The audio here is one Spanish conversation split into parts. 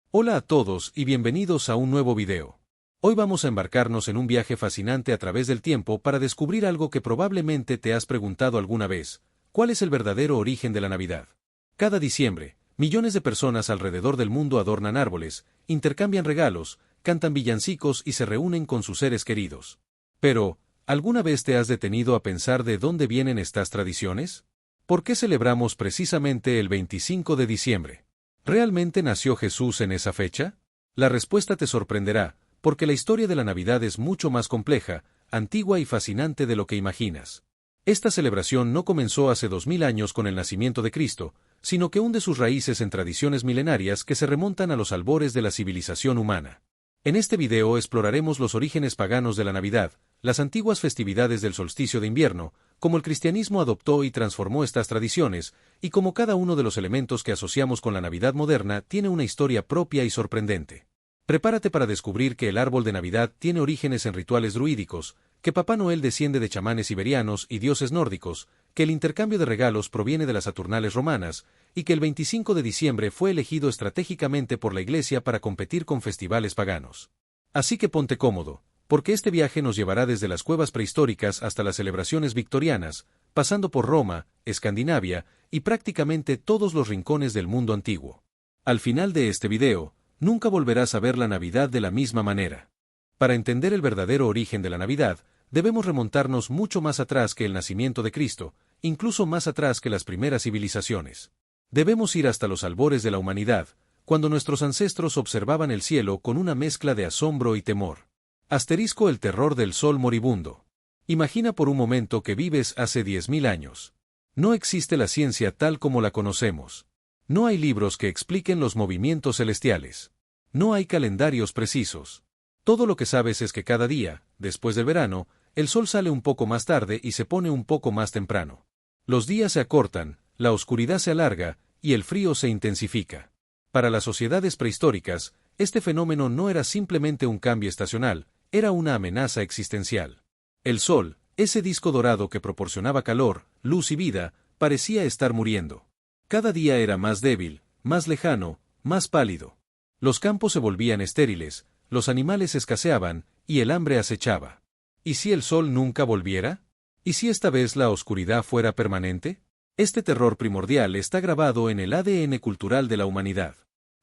Hola a todos y bienvenidos a un nuevo video. Hoy vamos a embarcarnos en un viaje fascinante a través del tiempo para descubrir algo que probablemente te has preguntado alguna vez: ¿cuál es el verdadero origen de la Navidad? Cada diciembre, millones de personas alrededor del mundo adornan árboles, intercambian regalos, cantan villancicos y se reúnen con sus seres queridos. Pero, ¿alguna vez te has detenido a pensar de dónde vienen estas tradiciones? ¿Por qué celebramos precisamente el 25 de diciembre? ¿Realmente nació Jesús en esa fecha? La respuesta te sorprenderá, porque la historia de la Navidad es mucho más compleja, antigua y fascinante de lo que imaginas. Esta celebración no comenzó hace 2000 años con el nacimiento de Cristo, sino que hunde sus raíces en tradiciones milenarias que se remontan a los albores de la civilización humana. En este video exploraremos los orígenes paganos de la Navidad, las antiguas festividades del solsticio de invierno, cómo el cristianismo adoptó y transformó estas tradiciones, y cómo cada uno de los elementos que asociamos con la Navidad moderna tiene una historia propia y sorprendente. Prepárate para descubrir que el árbol de Navidad tiene orígenes en rituales druídicos, que Papá Noel desciende de chamanes siberianos y dioses nórdicos, que el intercambio de regalos proviene de las Saturnales romanas, y que el 25 de diciembre fue elegido estratégicamente por la Iglesia para competir con festivales paganos. Así que ponte cómodo, porque este viaje nos llevará desde las cuevas prehistóricas hasta las celebraciones victorianas, pasando por Roma, Escandinavia y prácticamente todos los rincones del mundo antiguo. Al final de este video, nunca volverás a ver la Navidad de la misma manera. Para entender el verdadero origen de la Navidad, debemos remontarnos mucho más atrás que el nacimiento de Cristo, incluso más atrás que las primeras civilizaciones. Debemos ir hasta los albores de la humanidad, cuando nuestros ancestros observaban el cielo con una mezcla de asombro y temor. El terror del sol moribundo. Imagina por un momento que vives hace 10.000 años. No existe la ciencia tal como la conocemos. No hay libros que expliquen los movimientos celestiales. No hay calendarios precisos. Todo lo que sabes es que cada día, después del verano, el sol sale un poco más tarde y se pone un poco más temprano. Los días se acortan, la oscuridad se alarga, y el frío se intensifica. Para las sociedades prehistóricas, este fenómeno no era simplemente un cambio estacional, era una amenaza existencial. El sol, ese disco dorado que proporcionaba calor, luz y vida, parecía estar muriendo. Cada día era más débil, más lejano, más pálido. Los campos se volvían estériles, los animales escaseaban, y el hambre acechaba. ¿Y si el sol nunca volviera? ¿Y si esta vez la oscuridad fuera permanente? Este terror primordial está grabado en el ADN cultural de la humanidad.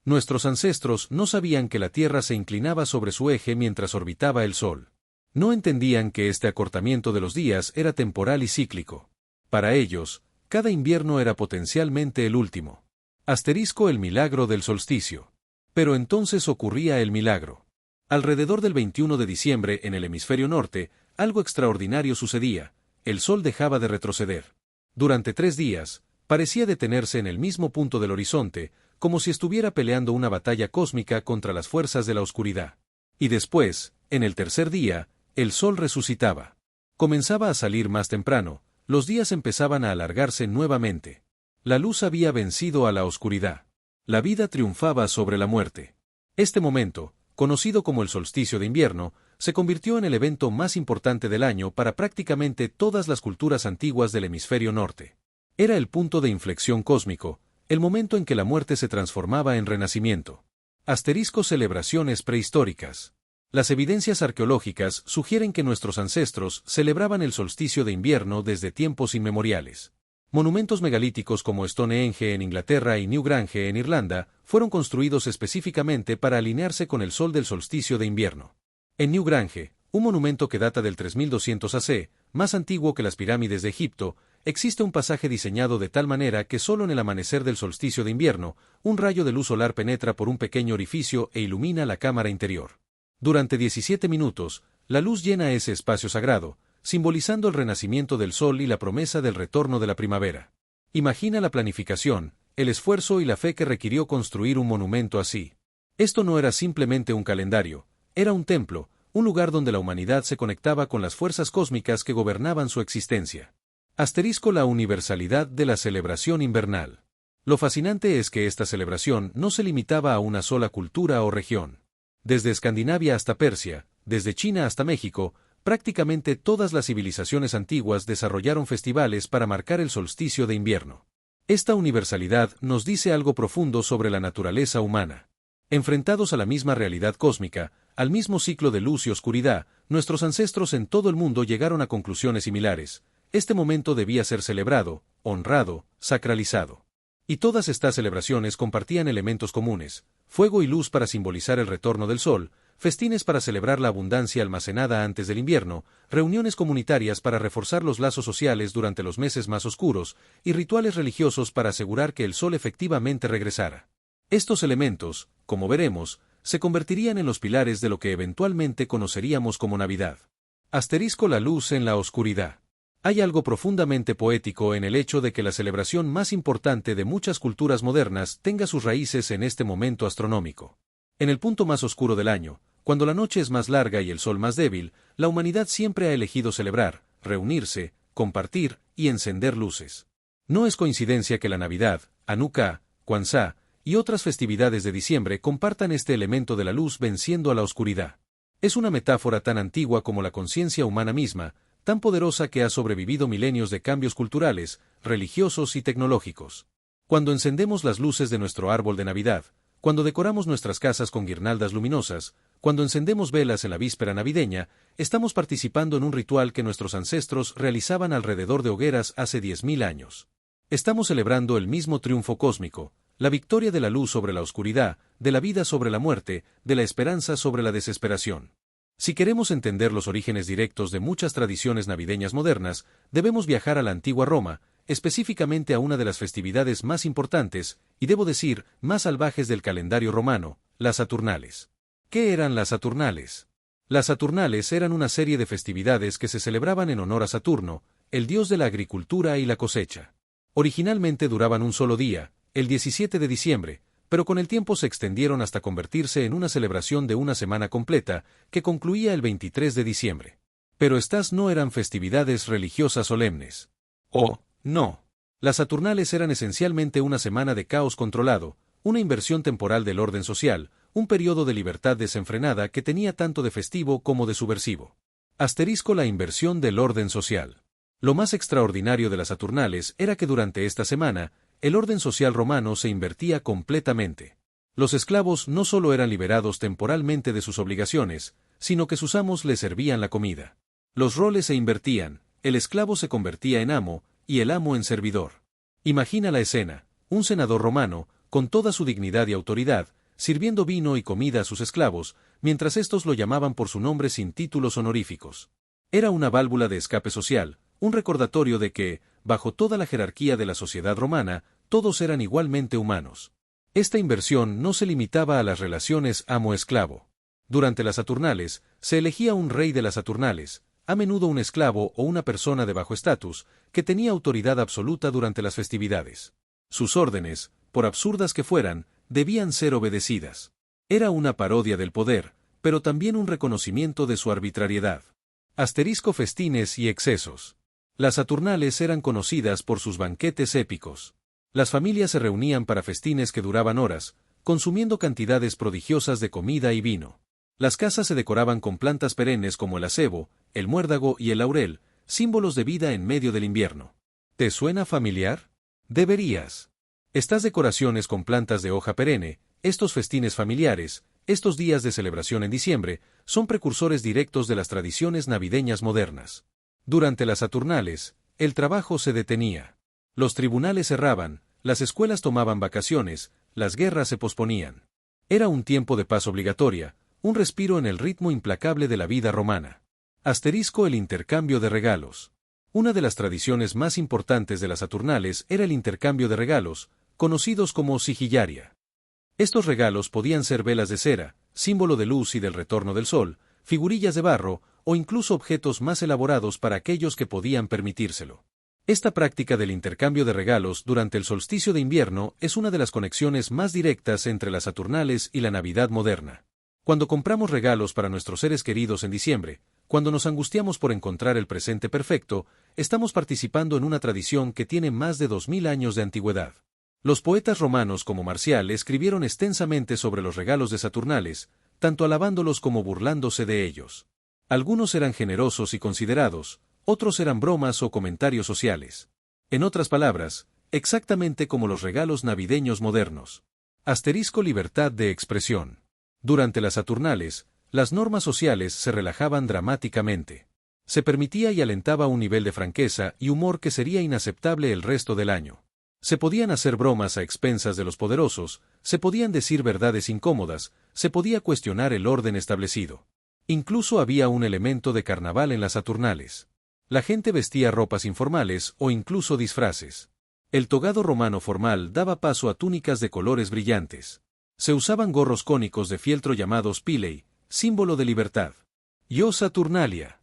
Nuestros ancestros no sabían que la Tierra se inclinaba sobre su eje mientras orbitaba el Sol. No entendían que este acortamiento de los días era temporal y cíclico. Para ellos, cada invierno era potencialmente el último. El milagro del solsticio. Pero entonces ocurría el milagro. Alrededor del 21 de diciembre en el hemisferio norte, algo extraordinario sucedía: el Sol dejaba de retroceder. Durante 3 días, parecía detenerse en el mismo punto del horizonte, como si estuviera peleando una batalla cósmica contra las fuerzas de la oscuridad. Y después, en el tercer día, el sol resucitaba. Comenzaba a salir más temprano, los días empezaban a alargarse nuevamente. La luz había vencido a la oscuridad. La vida triunfaba sobre la muerte. Este momento, conocido como el solsticio de invierno, se convirtió en el evento más importante del año para prácticamente todas las culturas antiguas del hemisferio norte. Era el punto de inflexión cósmico, el momento en que la muerte se transformaba en renacimiento. Celebraciones prehistóricas. Las evidencias arqueológicas sugieren que nuestros ancestros celebraban el solsticio de invierno desde tiempos inmemoriales. Monumentos megalíticos como Stonehenge en Inglaterra y Newgrange en Irlanda fueron construidos específicamente para alinearse con el sol del solsticio de invierno. En Newgrange, un monumento que data del 3200 AC, más antiguo que las pirámides de Egipto, existe un pasaje diseñado de tal manera que solo en el amanecer del solsticio de invierno, un rayo de luz solar penetra por un pequeño orificio e ilumina la cámara interior. Durante 17 minutos, la luz llena ese espacio sagrado, simbolizando el renacimiento del sol y la promesa del retorno de la primavera. Imagina la planificación, el esfuerzo y la fe que requirió construir un monumento así. Esto no era simplemente un calendario, era un templo, un lugar donde la humanidad se conectaba con las fuerzas cósmicas que gobernaban su existencia. La universalidad de la celebración invernal. Lo fascinante es que esta celebración no se limitaba a una sola cultura o región. Desde Escandinavia hasta Persia, desde China hasta México, prácticamente todas las civilizaciones antiguas desarrollaron festivales para marcar el solsticio de invierno. Esta universalidad nos dice algo profundo sobre la naturaleza humana. Enfrentados a la misma realidad cósmica, al mismo ciclo de luz y oscuridad, nuestros ancestros en todo el mundo llegaron a conclusiones similares. Este momento debía ser celebrado, honrado, sacralizado. Y todas estas celebraciones compartían elementos comunes: fuego y luz para simbolizar el retorno del sol, festines para celebrar la abundancia almacenada antes del invierno, reuniones comunitarias para reforzar los lazos sociales durante los meses más oscuros, y rituales religiosos para asegurar que el sol efectivamente regresara. Estos elementos, como veremos, se convertirían en los pilares de lo que eventualmente conoceríamos como Navidad. Asterisco: la luz en la oscuridad. Hay algo profundamente poético en el hecho de que la celebración más importante de muchas culturas modernas tenga sus raíces en este momento astronómico. En el punto más oscuro del año, cuando la noche es más larga y el sol más débil, la humanidad siempre ha elegido celebrar, reunirse, compartir y encender luces. No es coincidencia que la Navidad, Hanukkah, Kwanzaa y otras festividades de diciembre compartan este elemento de la luz venciendo a la oscuridad. Es una metáfora tan antigua como la conciencia humana misma, tan poderosa que ha sobrevivido milenios de cambios culturales, religiosos y tecnológicos. Cuando encendemos las luces de nuestro árbol de Navidad, cuando decoramos nuestras casas con guirnaldas luminosas, cuando encendemos velas en la víspera navideña, estamos participando en un ritual que nuestros ancestros realizaban alrededor de hogueras hace 10.000 años. Estamos celebrando el mismo triunfo cósmico, la victoria de la luz sobre la oscuridad, de la vida sobre la muerte, de la esperanza sobre la desesperación. Si queremos entender los orígenes directos de muchas tradiciones navideñas modernas, debemos viajar a la antigua Roma, específicamente a una de las festividades más importantes, y debo decir, más salvajes del calendario romano, las Saturnales. ¿Qué eran las Saturnales? Las Saturnales eran una serie de festividades que se celebraban en honor a Saturno, el dios de la agricultura y la cosecha. Originalmente duraban un solo día, el 17 de diciembre, pero con el tiempo se extendieron hasta convertirse en una celebración de una semana completa, que concluía el 23 de diciembre. Pero estas no eran festividades religiosas solemnes. Oh, no. Las Saturnales eran esencialmente una semana de caos controlado, una inversión temporal del orden social, un periodo de libertad desenfrenada que tenía tanto de festivo como de subversivo. Asterisco: la inversión del orden social. Lo más extraordinario de las Saturnales era que durante esta semana, el orden social romano se invertía completamente. Los esclavos no solo eran liberados temporalmente de sus obligaciones, sino que sus amos les servían la comida. Los roles se invertían, el esclavo se convertía en amo, y el amo en servidor. Imagina la escena: un senador romano, con toda su dignidad y autoridad, sirviendo vino y comida a sus esclavos, mientras éstos lo llamaban por su nombre sin títulos honoríficos. Era una válvula de escape social, un recordatorio de que, bajo toda la jerarquía de la sociedad romana, todos eran igualmente humanos. Esta inversión no se limitaba a las relaciones amo-esclavo. Durante las Saturnales, se elegía un rey de las Saturnales, a menudo un esclavo o una persona de bajo estatus, que tenía autoridad absoluta durante las festividades. Sus órdenes, por absurdas que fueran, debían ser obedecidas. Era una parodia del poder, pero también un reconocimiento de su arbitrariedad. Asterisco: festines y excesos. Las Saturnales eran conocidas por sus banquetes épicos. Las familias se reunían para festines que duraban horas, consumiendo cantidades prodigiosas de comida y vino. Las casas se decoraban con plantas perennes como el acebo, el muérdago y el laurel, símbolos de vida en medio del invierno. ¿Te suena familiar? Deberías. Estas decoraciones con plantas de hoja perenne, estos festines familiares, estos días de celebración en diciembre, son precursores directos de las tradiciones navideñas modernas. Durante las Saturnales, el trabajo se detenía. Los tribunales cerraban, las escuelas tomaban vacaciones, las guerras se posponían. Era un tiempo de paz obligatoria, un respiro en el ritmo implacable de la vida romana. Asterisco: el intercambio de regalos. Una de las tradiciones más importantes de las Saturnales era el intercambio de regalos, conocidos como sigillaria. Estos regalos podían ser velas de cera, símbolo de luz y del retorno del sol, figurillas de barro, o incluso objetos más elaborados para aquellos que podían permitírselo. Esta práctica del intercambio de regalos durante el solsticio de invierno es una de las conexiones más directas entre las Saturnales y la Navidad moderna. Cuando compramos regalos para nuestros seres queridos en diciembre, cuando nos angustiamos por encontrar el presente perfecto, estamos participando en una tradición que tiene más de 2000 años de antigüedad. Los poetas romanos como Marcial escribieron extensamente sobre los regalos de Saturnales, tanto alabándolos como burlándose de ellos. Algunos eran generosos y considerados, otros eran bromas o comentarios sociales. En otras palabras, exactamente como los regalos navideños modernos. Asterisco libertad de expresión. Durante las Saturnales, las normas sociales se relajaban dramáticamente. Se permitía y alentaba un nivel de franqueza y humor que sería inaceptable el resto del año. Se podían hacer bromas a expensas de los poderosos, se podían decir verdades incómodas, se podía cuestionar el orden establecido. Incluso había un elemento de carnaval en las Saturnales. La gente vestía ropas informales o incluso disfraces. El togado romano formal daba paso a túnicas de colores brillantes. Se usaban gorros cónicos de fieltro llamados pilei, símbolo de libertad. Io Saturnalia.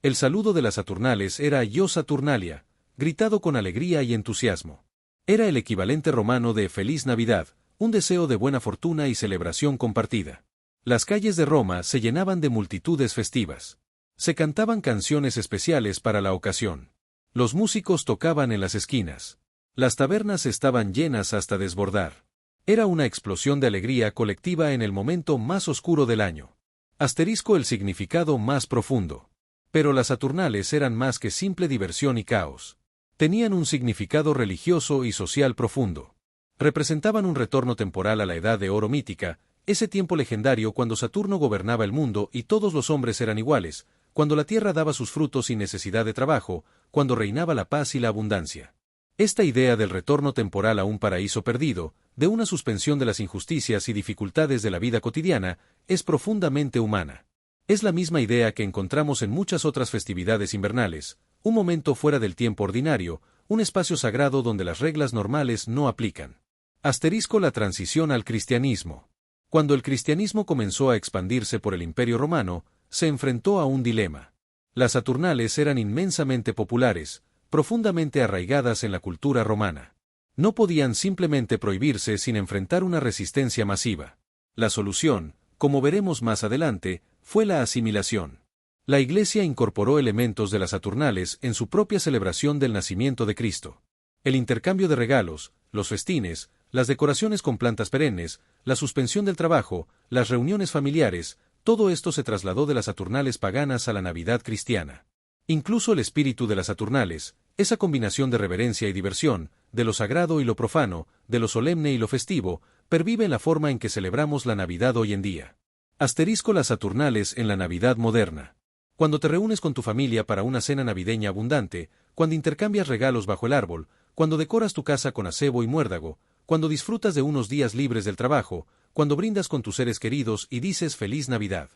El saludo de las Saturnales era Io Saturnalia, gritado con alegría y entusiasmo. Era el equivalente romano de Feliz Navidad, un deseo de buena fortuna y celebración compartida. Las calles de Roma se llenaban de multitudes festivas. Se cantaban canciones especiales para la ocasión. Los músicos tocaban en las esquinas. Las tabernas estaban llenas hasta desbordar. Era una explosión de alegría colectiva en el momento más oscuro del año. Asterisco el significado más profundo. Pero las Saturnales eran más que simple diversión y caos. Tenían un significado religioso y social profundo. Representaban un retorno temporal a la Edad de Oro mítica, ese tiempo legendario cuando Saturno gobernaba el mundo y todos los hombres eran iguales, cuando la tierra daba sus frutos sin necesidad de trabajo, cuando reinaba la paz y la abundancia. Esta idea del retorno temporal a un paraíso perdido, de una suspensión de las injusticias y dificultades de la vida cotidiana, es profundamente humana. Es la misma idea que encontramos en muchas otras festividades invernales, un momento fuera del tiempo ordinario, un espacio sagrado donde las reglas normales no aplican. Asterisco la transición al cristianismo. Cuando el cristianismo comenzó a expandirse por el Imperio Romano, se enfrentó a un dilema. Las Saturnales eran inmensamente populares, profundamente arraigadas en la cultura romana. No podían simplemente prohibirse sin enfrentar una resistencia masiva. La solución, como veremos más adelante, fue la asimilación. La Iglesia incorporó elementos de las Saturnales en su propia celebración del nacimiento de Cristo. El intercambio de regalos, los festines, las decoraciones con plantas perennes, la suspensión del trabajo, las reuniones familiares, todo esto se trasladó de las Saturnales paganas a la Navidad cristiana. Incluso el espíritu de las Saturnales, esa combinación de reverencia y diversión, de lo sagrado y lo profano, de lo solemne y lo festivo, pervive en la forma en que celebramos la Navidad hoy en día. Asterisco las Saturnales en la Navidad moderna. Cuando te reúnes con tu familia para una cena navideña abundante, cuando intercambias regalos bajo el árbol, cuando decoras tu casa con acebo y muérdago, cuando disfrutas de unos días libres del trabajo, cuando brindas con tus seres queridos y dices Feliz Navidad.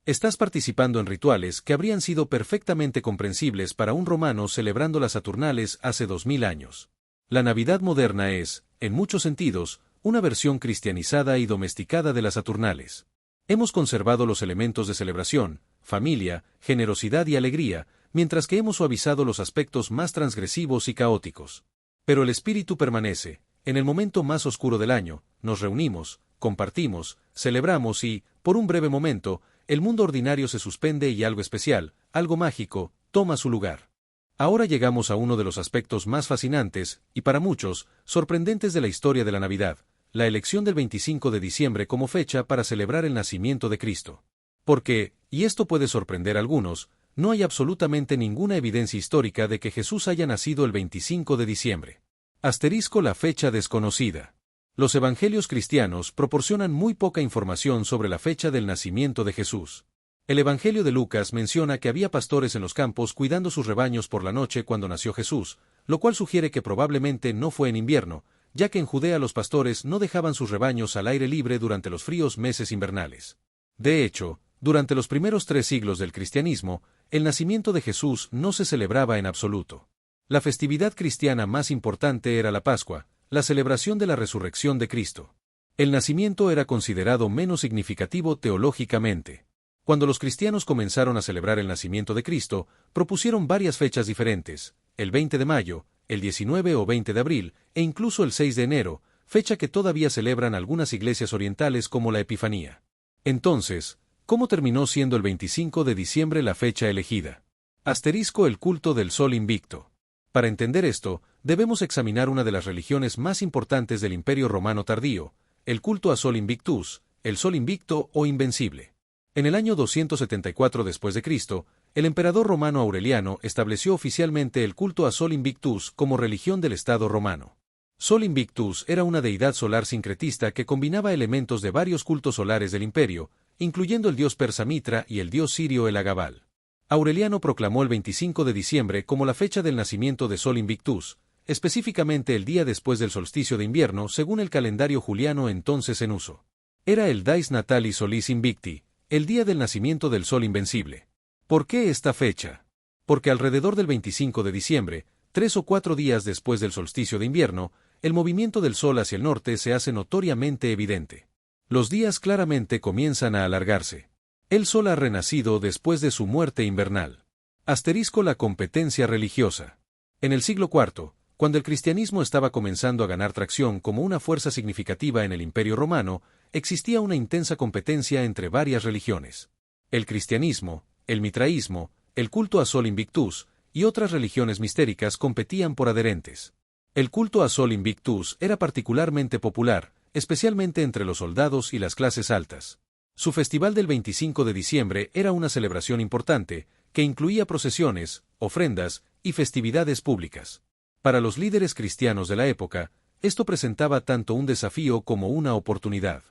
Estás participando en rituales que habrían sido perfectamente comprensibles para un romano celebrando las Saturnales hace 2000 años. La Navidad moderna es, en muchos sentidos, una versión cristianizada y domesticada de las Saturnales. Hemos conservado los elementos de celebración, familia, generosidad y alegría, mientras que hemos suavizado los aspectos más transgresivos y caóticos. Pero el espíritu permanece. En el momento más oscuro del año, nos reunimos, compartimos, celebramos y, por un breve momento, el mundo ordinario se suspende y algo especial, algo mágico, toma su lugar. Ahora llegamos a uno de los aspectos más fascinantes, y para muchos, sorprendentes de la historia de la Navidad, la elección del 25 de diciembre como fecha para celebrar el nacimiento de Cristo. Porque, y esto puede sorprender a algunos, no hay absolutamente ninguna evidencia histórica de que Jesús haya nacido el 25 de diciembre. Asterisco la fecha desconocida. Los evangelios cristianos proporcionan muy poca información sobre la fecha del nacimiento de Jesús. El Evangelio de Lucas menciona que había pastores en los campos cuidando sus rebaños por la noche cuando nació Jesús, lo cual sugiere que probablemente no fue en invierno, ya que en Judea los pastores no dejaban sus rebaños al aire libre durante los fríos meses invernales. De hecho, durante los primeros 3 siglos del cristianismo, el nacimiento de Jesús no se celebraba en absoluto. La festividad cristiana más importante era la Pascua, la celebración de la resurrección de Cristo. El nacimiento era considerado menos significativo teológicamente. Cuando los cristianos comenzaron a celebrar el nacimiento de Cristo, propusieron varias fechas diferentes, el 20 de mayo, el 19 o 20 de abril, e incluso el 6 de enero, fecha que todavía celebran algunas iglesias orientales como la Epifanía. Entonces, ¿cómo terminó siendo el 25 de diciembre la fecha elegida? Asterisco el culto del sol invicto. Para entender esto, debemos examinar una de las religiones más importantes del Imperio Romano tardío, el culto a Sol Invictus, el Sol Invicto o Invencible. En el año 274 después de Cristo, el emperador romano Aureliano estableció oficialmente el culto a Sol Invictus como religión del Estado romano. Sol Invictus era una deidad solar sincretista que combinaba elementos de varios cultos solares del imperio, incluyendo el dios persa Mitra y el dios sirio El Agabal. Aureliano proclamó el 25 de diciembre como la fecha del nacimiento de Sol Invictus, específicamente el día después del solsticio de invierno según el calendario juliano entonces en uso. Era el Dies Natalis Solis Invicti, el día del nacimiento del Sol Invencible. ¿Por qué esta fecha? Porque alrededor del 25 de diciembre, 3 o 4 días después del solsticio de invierno, el movimiento del Sol hacia el norte se hace notoriamente evidente. Los días claramente comienzan a alargarse. El Sol ha renacido después de su muerte invernal. Asterisco la competencia religiosa. En el siglo IV, cuando el cristianismo estaba comenzando a ganar tracción como una fuerza significativa en el Imperio Romano, existía una intensa competencia entre varias religiones. El cristianismo, el mitraísmo, el culto a Sol Invictus y otras religiones mistéricas competían por adherentes. El culto a Sol Invictus era particularmente popular, especialmente entre los soldados y las clases altas. Su festival del 25 de diciembre era una celebración importante, que incluía procesiones, ofrendas y festividades públicas. Para los líderes cristianos de la época, esto presentaba tanto un desafío como una oportunidad.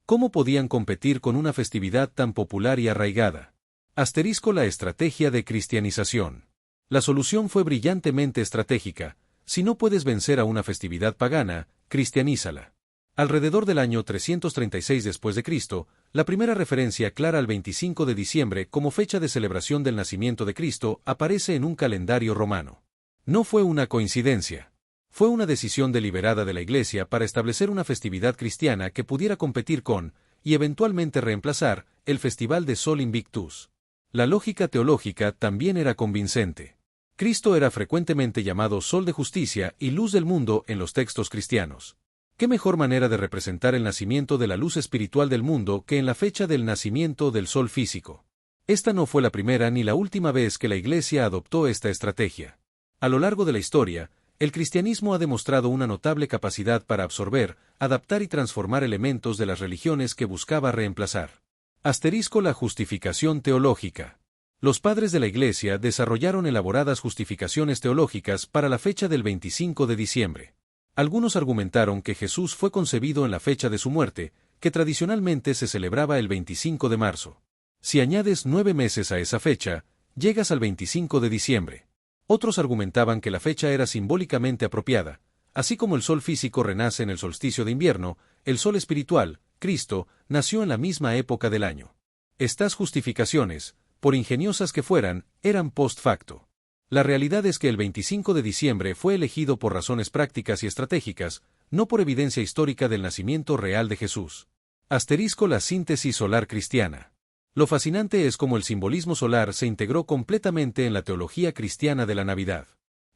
¿Cómo podían competir con una festividad tan popular y arraigada? Asterisco la estrategia de cristianización. La solución fue brillantemente estratégica. Si no puedes vencer a una festividad pagana, cristianízala. Alrededor del año 336 después de Cristo, la primera referencia clara al 25 de diciembre como fecha de celebración del nacimiento de Cristo aparece en un calendario romano. No fue una coincidencia. Fue una decisión deliberada de la Iglesia para establecer una festividad cristiana que pudiera competir con, y eventualmente reemplazar, el Festival de Sol Invictus. La lógica teológica también era convincente. Cristo era frecuentemente llamado Sol de Justicia y Luz del Mundo en los textos cristianos. ¿Qué mejor manera de representar el nacimiento de la luz espiritual del mundo que en la fecha del nacimiento del Sol físico? Esta no fue la primera ni la última vez que la Iglesia adoptó esta estrategia. A lo largo de la historia, el cristianismo ha demostrado una notable capacidad para absorber, adaptar y transformar elementos de las religiones que buscaba reemplazar. Asterisco la justificación teológica. Los padres de la Iglesia desarrollaron elaboradas justificaciones teológicas para la fecha del 25 de diciembre. Algunos argumentaron que Jesús fue concebido en la fecha de su muerte, que tradicionalmente se celebraba el 25 de marzo. Si añades 9 meses a esa fecha, llegas al 25 de diciembre. Otros argumentaban que la fecha era simbólicamente apropiada. Así como el sol físico renace en el solsticio de invierno, el sol espiritual, Cristo, nació en la misma época del año. Estas justificaciones, por ingeniosas que fueran, eran post facto. La realidad es que el 25 de diciembre fue elegido por razones prácticas y estratégicas, no por evidencia histórica del nacimiento real de Jesús. Asterisco la síntesis solar cristiana. Lo fascinante es cómo el simbolismo solar se integró completamente en la teología cristiana de la Navidad.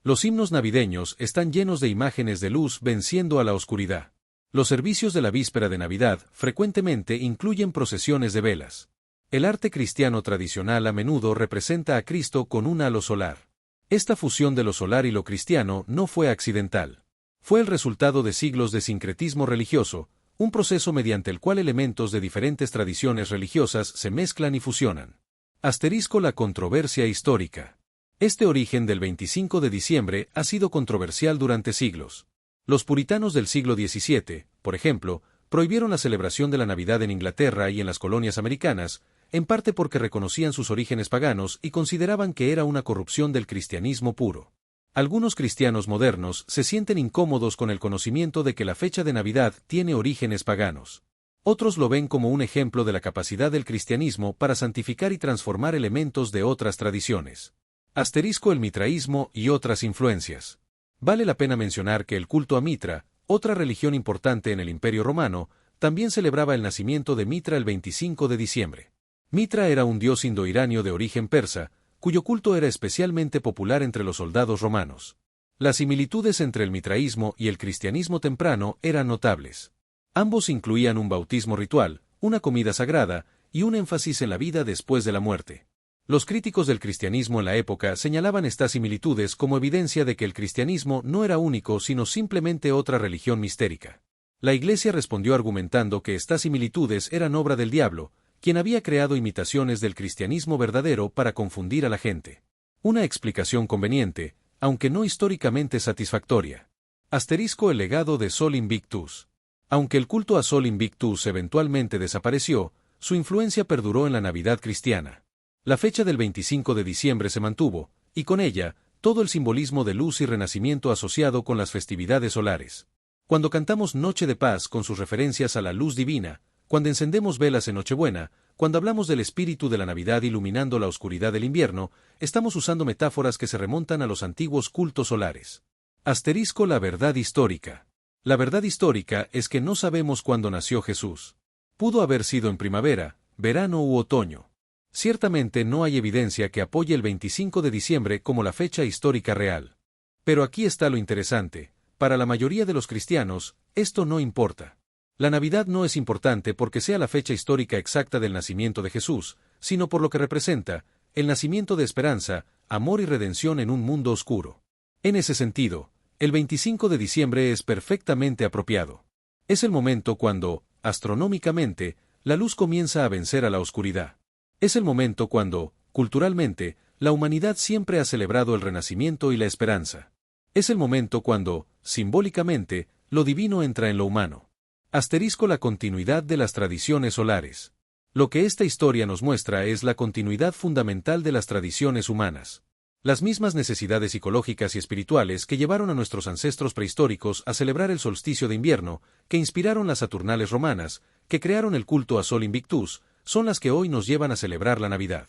Los himnos navideños están llenos de imágenes de luz venciendo a la oscuridad. Los servicios de la víspera de Navidad frecuentemente incluyen procesiones de velas. El arte cristiano tradicional a menudo representa a Cristo con un halo solar. Esta fusión de lo solar y lo cristiano no fue accidental. Fue el resultado de siglos de sincretismo religioso, un proceso mediante el cual elementos de diferentes tradiciones religiosas se mezclan y fusionan. Asterisco la controversia histórica. Este origen del 25 de diciembre ha sido controversial durante siglos. Los puritanos del siglo XVII, por ejemplo, prohibieron la celebración de la Navidad en Inglaterra y en las colonias americanas, en parte porque reconocían sus orígenes paganos y consideraban que era una corrupción del cristianismo puro. Algunos cristianos modernos se sienten incómodos con el conocimiento de que la fecha de Navidad tiene orígenes paganos. Otros lo ven como un ejemplo de la capacidad del cristianismo para santificar y transformar elementos de otras tradiciones. Asterisco el mitraísmo y otras influencias. Vale la pena mencionar que el culto a Mitra, otra religión importante en el Imperio Romano, también celebraba el nacimiento de Mitra el 25 de diciembre. Mitra era un dios indoiranio de origen persa, cuyo culto era especialmente popular entre los soldados romanos. Las similitudes entre el mitraísmo y el cristianismo temprano eran notables. Ambos incluían un bautismo ritual, una comida sagrada y un énfasis en la vida después de la muerte. Los críticos del cristianismo en la época señalaban estas similitudes como evidencia de que el cristianismo no era único sino simplemente otra religión mistérica. La Iglesia respondió argumentando que estas similitudes eran obra del diablo, quien había creado imitaciones del cristianismo verdadero para confundir a la gente. Una explicación conveniente, aunque no históricamente satisfactoria. Asterisco el legado de Sol Invictus. Aunque el culto a Sol Invictus eventualmente desapareció, su influencia perduró en la Navidad cristiana. La fecha del 25 de diciembre se mantuvo, y con ella, todo el simbolismo de luz y renacimiento asociado con las festividades solares. Cuando cantamos Noche de Paz con sus referencias a la luz divina, cuando encendemos velas en Nochebuena, cuando hablamos del espíritu de la Navidad iluminando la oscuridad del invierno, estamos usando metáforas que se remontan a los antiguos cultos solares. Asterisco la verdad histórica. La verdad histórica es que no sabemos cuándo nació Jesús. Pudo haber sido en primavera, verano u otoño. Ciertamente no hay evidencia que apoye el 25 de diciembre como la fecha histórica real. Pero aquí está lo interesante, para la mayoría de los cristianos, esto no importa. La Navidad no es importante porque sea la fecha histórica exacta del nacimiento de Jesús, sino por lo que representa, el nacimiento de esperanza, amor y redención en un mundo oscuro. En ese sentido, el 25 de diciembre es perfectamente apropiado. Es el momento cuando, astronómicamente, la luz comienza a vencer a la oscuridad. Es el momento cuando, culturalmente, la humanidad siempre ha celebrado el renacimiento y la esperanza. Es el momento cuando, simbólicamente, lo divino entra en lo humano. Asterisco la continuidad de las tradiciones solares. Lo que esta historia nos muestra es la continuidad fundamental de las tradiciones humanas. Las mismas necesidades psicológicas y espirituales que llevaron a nuestros ancestros prehistóricos a celebrar el solsticio de invierno, que inspiraron las Saturnales romanas, que crearon el culto a Sol Invictus, son las que hoy nos llevan a celebrar la Navidad.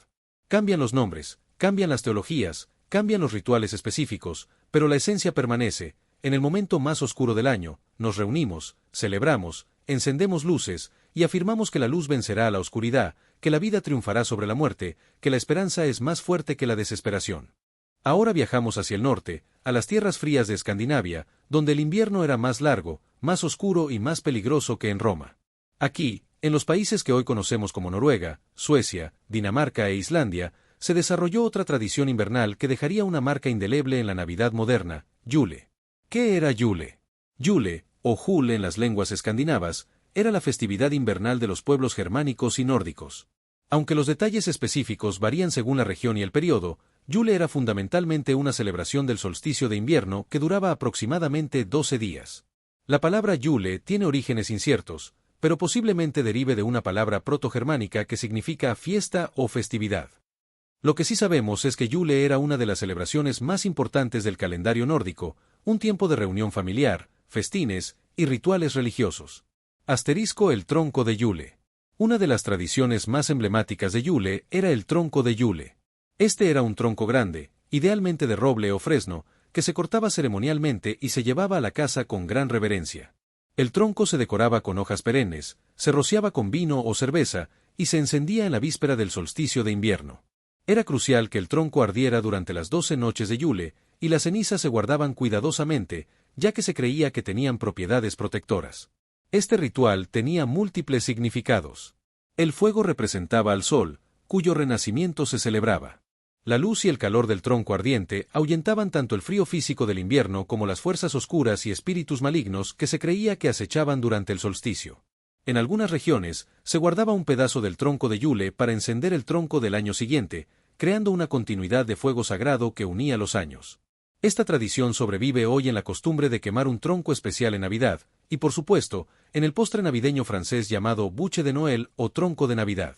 Cambian los nombres, cambian las teologías, cambian los rituales específicos, pero la esencia permanece. En el momento más oscuro del año, nos reunimos, celebramos, encendemos luces, y afirmamos que la luz vencerá a la oscuridad, que la vida triunfará sobre la muerte, que la esperanza es más fuerte que la desesperación. Ahora viajamos hacia el norte, a las tierras frías de Escandinavia, donde el invierno era más largo, más oscuro y más peligroso que en Roma. Aquí, en los países que hoy conocemos como Noruega, Suecia, Dinamarca e Islandia, se desarrolló otra tradición invernal que dejaría una marca indeleble en la Navidad moderna, Yule. ¿Qué era Yule? Yule, o Jul en las lenguas escandinavas, era la festividad invernal de los pueblos germánicos y nórdicos. Aunque los detalles específicos varían según la región y el periodo, Yule era fundamentalmente una celebración del solsticio de invierno que duraba aproximadamente 12 días. La palabra Yule tiene orígenes inciertos, pero posiblemente derive de una palabra protogermánica que significa fiesta o festividad. Lo que sí sabemos es que Yule era una de las celebraciones más importantes del calendario nórdico, un tiempo de reunión familiar, festines y rituales religiosos. Asterisco el tronco de Yule. Una de las tradiciones más emblemáticas de Yule era el tronco de Yule. Este era un tronco grande, idealmente de roble o fresno, que se cortaba ceremonialmente y se llevaba a la casa con gran reverencia. El tronco se decoraba con hojas perennes, se rociaba con vino o cerveza, y se encendía en la víspera del solsticio de invierno. Era crucial que el tronco ardiera durante las 12 noches de Yule, y las cenizas se guardaban cuidadosamente, ya que se creía que tenían propiedades protectoras. Este ritual tenía múltiples significados. El fuego representaba al sol, cuyo renacimiento se celebraba. La luz y el calor del tronco ardiente ahuyentaban tanto el frío físico del invierno como las fuerzas oscuras y espíritus malignos que se creía que acechaban durante el solsticio. En algunas regiones, se guardaba un pedazo del tronco de Yule para encender el tronco del año siguiente, creando una continuidad de fuego sagrado que unía los años. Esta tradición sobrevive hoy en la costumbre de quemar un tronco especial en Navidad, y por supuesto, en el postre navideño francés llamado bûche de Noël o tronco de Navidad.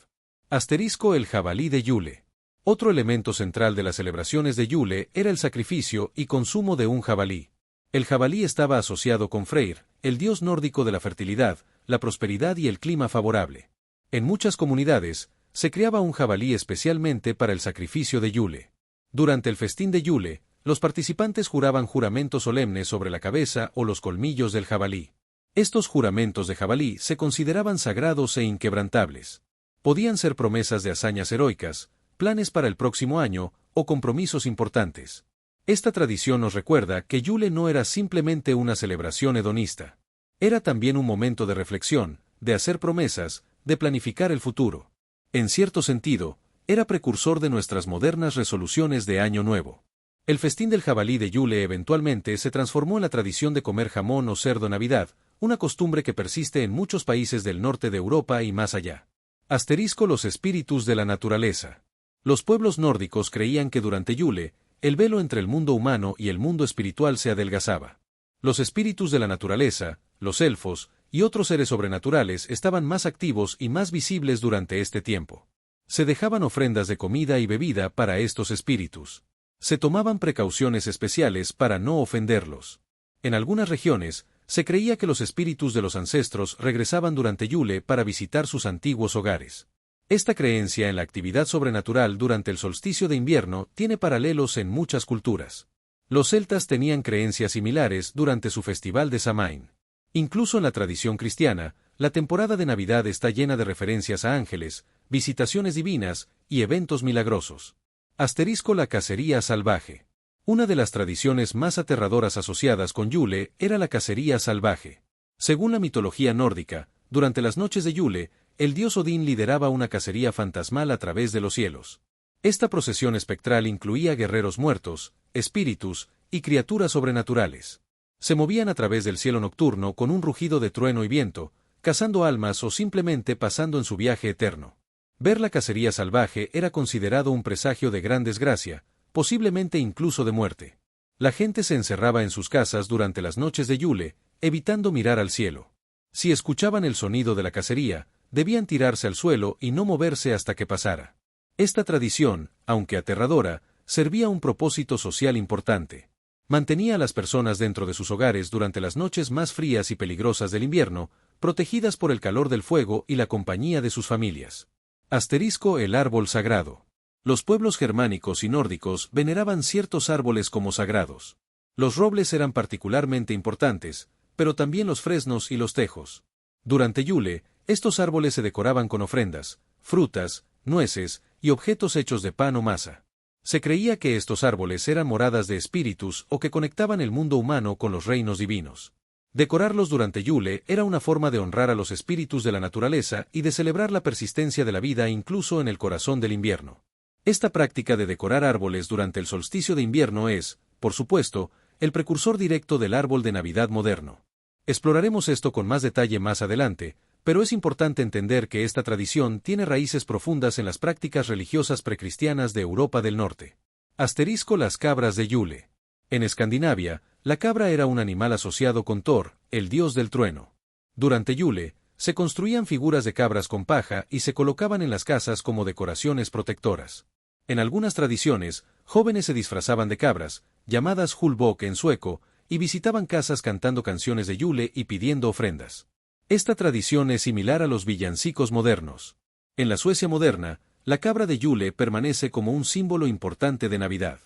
Asterisco el jabalí de Yule. Otro elemento central de las celebraciones de Yule era el sacrificio y consumo de un jabalí. El jabalí estaba asociado con Freyr, el dios nórdico de la fertilidad, la prosperidad y el clima favorable. En muchas comunidades, se criaba un jabalí especialmente para el sacrificio de Yule. Durante el festín de Yule, los participantes juraban juramentos solemnes sobre la cabeza o los colmillos del jabalí. Estos juramentos de jabalí se consideraban sagrados e inquebrantables. Podían ser promesas de hazañas heroicas, planes para el próximo año o compromisos importantes. Esta tradición nos recuerda que Yule no era simplemente una celebración hedonista. Era también un momento de reflexión, de hacer promesas, de planificar el futuro. En cierto sentido, era precursor de nuestras modernas resoluciones de Año Nuevo. El festín del jabalí de Yule eventualmente se transformó en la tradición de comer jamón o cerdo en Navidad, una costumbre que persiste en muchos países del norte de Europa y más allá. Asterisco los espíritus de la naturaleza. Los pueblos nórdicos creían que durante Yule, el velo entre el mundo humano y el mundo espiritual se adelgazaba. Los espíritus de la naturaleza, los elfos, y otros seres sobrenaturales estaban más activos y más visibles durante este tiempo. Se dejaban ofrendas de comida y bebida para estos espíritus. Se tomaban precauciones especiales para no ofenderlos. En algunas regiones, se creía que los espíritus de los ancestros regresaban durante Yule para visitar sus antiguos hogares. Esta creencia en la actividad sobrenatural durante el solsticio de invierno tiene paralelos en muchas culturas. Los celtas tenían creencias similares durante su festival de Samhain. Incluso en la tradición cristiana, la temporada de Navidad está llena de referencias a ángeles, visitaciones divinas y eventos milagrosos. La cacería salvaje. Una de las tradiciones más aterradoras asociadas con Yule era la cacería salvaje. Según la mitología nórdica, durante las noches de Yule, el dios Odín lideraba una cacería fantasmal a través de los cielos. Esta procesión espectral incluía guerreros muertos, espíritus y criaturas sobrenaturales. Se movían a través del cielo nocturno con un rugido de trueno y viento, cazando almas o simplemente pasando en su viaje eterno. Ver la cacería salvaje era considerado un presagio de gran desgracia, posiblemente incluso de muerte. La gente se encerraba en sus casas durante las noches de Yule, evitando mirar al cielo. Si escuchaban el sonido de la cacería, debían tirarse al suelo y no moverse hasta que pasara. Esta tradición, aunque aterradora, servía un propósito social importante. Mantenía a las personas dentro de sus hogares durante las noches más frías y peligrosas del invierno, protegidas por el calor del fuego y la compañía de sus familias. El árbol sagrado. Los pueblos germánicos y nórdicos veneraban ciertos árboles como sagrados. Los robles eran particularmente importantes, pero también los fresnos y los tejos. Durante Yule, estos árboles se decoraban con ofrendas, frutas, nueces y objetos hechos de pan o masa. Se creía que estos árboles eran moradas de espíritus o que conectaban el mundo humano con los reinos divinos. Decorarlos durante Yule era una forma de honrar a los espíritus de la naturaleza y de celebrar la persistencia de la vida incluso en el corazón del invierno. Esta práctica de decorar árboles durante el solsticio de invierno es, por supuesto, el precursor directo del árbol de Navidad moderno. Exploraremos esto con más detalle más adelante, pero es importante entender que esta tradición tiene raíces profundas en las prácticas religiosas precristianas de Europa del Norte. Las cabras de Yule. En Escandinavia, la cabra era un animal asociado con Thor, el dios del trueno. Durante Yule, se construían figuras de cabras con paja y se colocaban en las casas como decoraciones protectoras. En algunas tradiciones, jóvenes se disfrazaban de cabras, llamadas Hulbok en sueco, y visitaban casas cantando canciones de Yule y pidiendo ofrendas. Esta tradición es similar a los villancicos modernos. En la Suecia moderna, la cabra de Yule permanece como un símbolo importante de Navidad.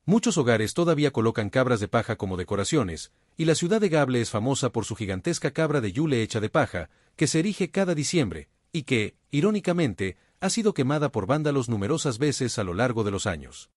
Muchos hogares todavía colocan cabras de paja como decoraciones, y la ciudad de Gable es famosa por su gigantesca cabra de Yule hecha de paja, que se erige cada diciembre, y que, irónicamente, ha sido quemada por vándalos numerosas veces a lo largo de los años.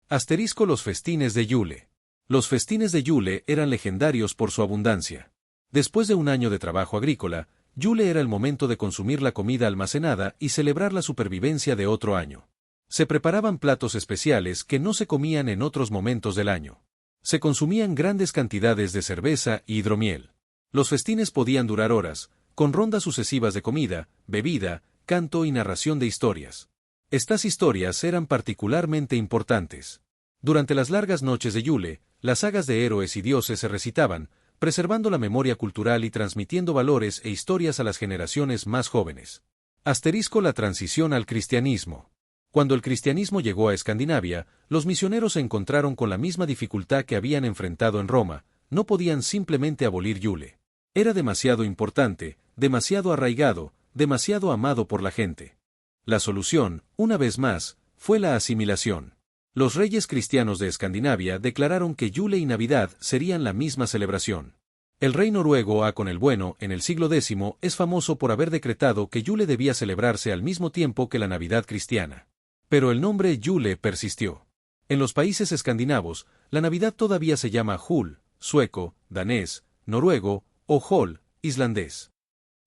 Los festines de Yule. Los festines de Yule eran legendarios por su abundancia. Después de un año de trabajo agrícola, Yule era el momento de consumir la comida almacenada y celebrar la supervivencia de otro año. Se preparaban platos especiales que no se comían en otros momentos del año. Se consumían grandes cantidades de cerveza y hidromiel. Los festines podían durar horas, con rondas sucesivas de comida, bebida, canto y narración de historias. Estas historias eran particularmente importantes. Durante las largas noches de Yule, las sagas de héroes y dioses se recitaban, preservando la memoria cultural y transmitiendo valores e historias a las generaciones más jóvenes. La transición al cristianismo. Cuando el cristianismo llegó a Escandinavia, los misioneros se encontraron con la misma dificultad que habían enfrentado en Roma, no podían simplemente abolir Yule. Era demasiado importante, demasiado arraigado, demasiado amado por la gente. La solución, una vez más, fue la asimilación. Los reyes cristianos de Escandinavia declararon que Yule y Navidad serían la misma celebración. El rey noruego Håkon el Bueno, en el siglo X, es famoso por haber decretado que Yule debía celebrarse al mismo tiempo que la Navidad cristiana. Pero el nombre Yule persistió. En los países escandinavos, la Navidad todavía se llama Jul, sueco, danés, noruego, o Jol, islandés.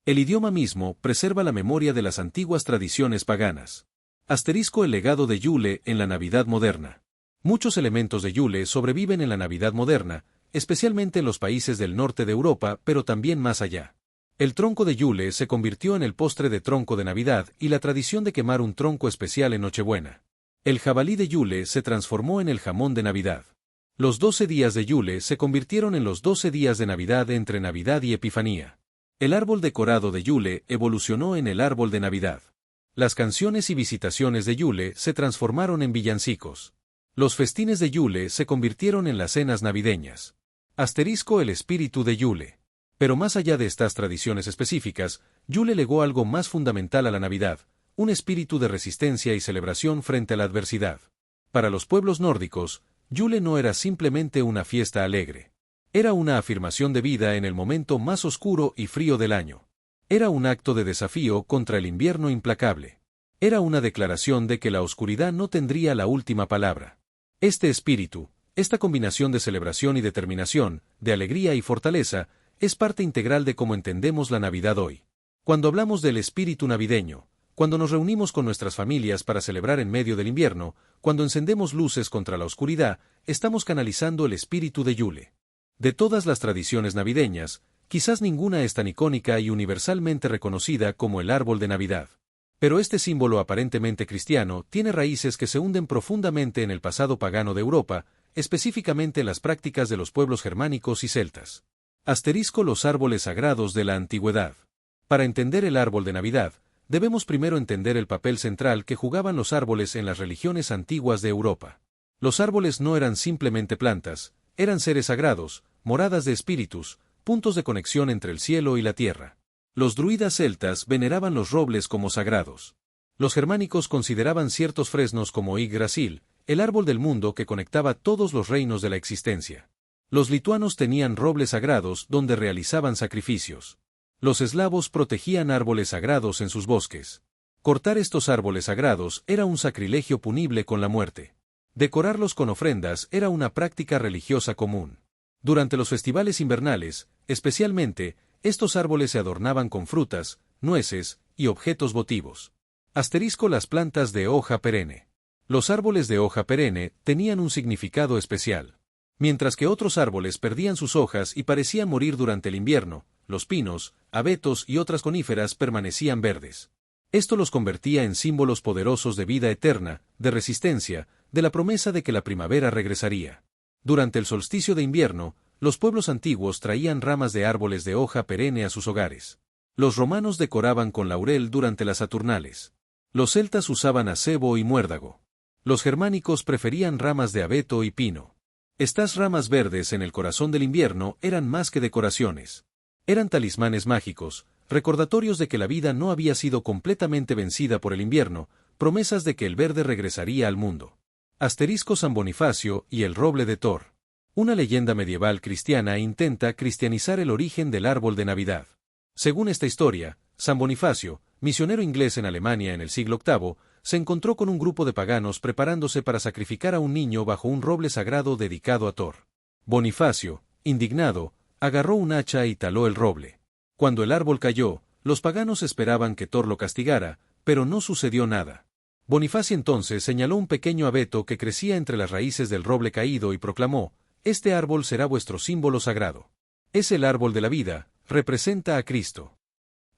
El idioma mismo preserva la memoria de las antiguas tradiciones paganas. El legado de Yule en la Navidad moderna. Muchos elementos de Yule sobreviven en la Navidad moderna, especialmente en los países del norte de Europa, pero también más allá. El tronco de Yule se convirtió en el postre de tronco de Navidad y la tradición de quemar un tronco especial en Nochebuena. El jabalí de Yule se transformó en el jamón de Navidad. Los 12 días de Yule se convirtieron en los 12 días de Navidad entre Navidad y Epifanía. El árbol decorado de Yule evolucionó en el árbol de Navidad. Las canciones y visitaciones de Yule se transformaron en villancicos. Los festines de Yule se convirtieron en las cenas navideñas. Asterisco el espíritu de Yule. Pero más allá de estas tradiciones específicas, Yule legó algo más fundamental a la Navidad, un espíritu de resistencia y celebración frente a la adversidad. Para los pueblos nórdicos, Yule no era simplemente una fiesta alegre. Era una afirmación de vida en el momento más oscuro y frío del año. Era un acto de desafío contra el invierno implacable. Era una declaración de que la oscuridad no tendría la última palabra. Este espíritu, esta combinación de celebración y determinación, de alegría y fortaleza, es parte integral de cómo entendemos la Navidad hoy. Cuando hablamos del espíritu navideño, cuando nos reunimos con nuestras familias para celebrar en medio del invierno, cuando encendemos luces contra la oscuridad, estamos canalizando el espíritu de Yule. De todas las tradiciones navideñas, quizás ninguna es tan icónica y universalmente reconocida como el árbol de Navidad. Pero este símbolo aparentemente cristiano tiene raíces que se hunden profundamente en el pasado pagano de Europa, específicamente en las prácticas de los pueblos germánicos y celtas. Asterisco los árboles sagrados de la antigüedad. Para entender el árbol de Navidad, debemos primero entender el papel central que jugaban los árboles en las religiones antiguas de Europa. Los árboles no eran simplemente plantas, eran seres sagrados, moradas de espíritus, puntos de conexión entre el cielo y la tierra. Los druidas celtas veneraban los robles como sagrados. Los germánicos consideraban ciertos fresnos como Yggdrasil, el árbol del mundo que conectaba todos los reinos de la existencia. Los lituanos tenían robles sagrados donde realizaban sacrificios. Los eslavos protegían árboles sagrados en sus bosques. Cortar estos árboles sagrados era un sacrilegio punible con la muerte. Decorarlos con ofrendas era una práctica religiosa común. Durante los festivales invernales, especialmente, estos árboles se adornaban con frutas, nueces y objetos votivos. Asterisco las plantas de hoja perenne. Los árboles de hoja perenne tenían un significado especial. Mientras que otros árboles perdían sus hojas y parecían morir durante el invierno, los pinos, abetos y otras coníferas permanecían verdes. Esto los convertía en símbolos poderosos de vida eterna, de resistencia, de la promesa de que la primavera regresaría. Durante el solsticio de invierno, los pueblos antiguos traían ramas de árboles de hoja perenne a sus hogares. Los romanos decoraban con laurel durante las Saturnales. Los celtas usaban acebo y muérdago. Los germánicos preferían ramas de abeto y pino. Estas ramas verdes en el corazón del invierno eran más que decoraciones. Eran talismanes mágicos, recordatorios de que la vida no había sido completamente vencida por el invierno, promesas de que el verde regresaría al mundo. Asterisco San Bonifacio y el roble de Thor. Una leyenda medieval cristiana intenta cristianizar el origen del árbol de Navidad. Según esta historia, San Bonifacio, misionero inglés en Alemania en el siglo VIII, se encontró con un grupo de paganos preparándose para sacrificar a un niño bajo un roble sagrado dedicado a Thor. Bonifacio, indignado, agarró un hacha y taló el roble. Cuando el árbol cayó, los paganos esperaban que Thor lo castigara, pero no sucedió nada. Bonifacio entonces señaló un pequeño abeto que crecía entre las raíces del roble caído y proclamó: «Este árbol será vuestro símbolo sagrado. Es el árbol de la vida, representa a Cristo».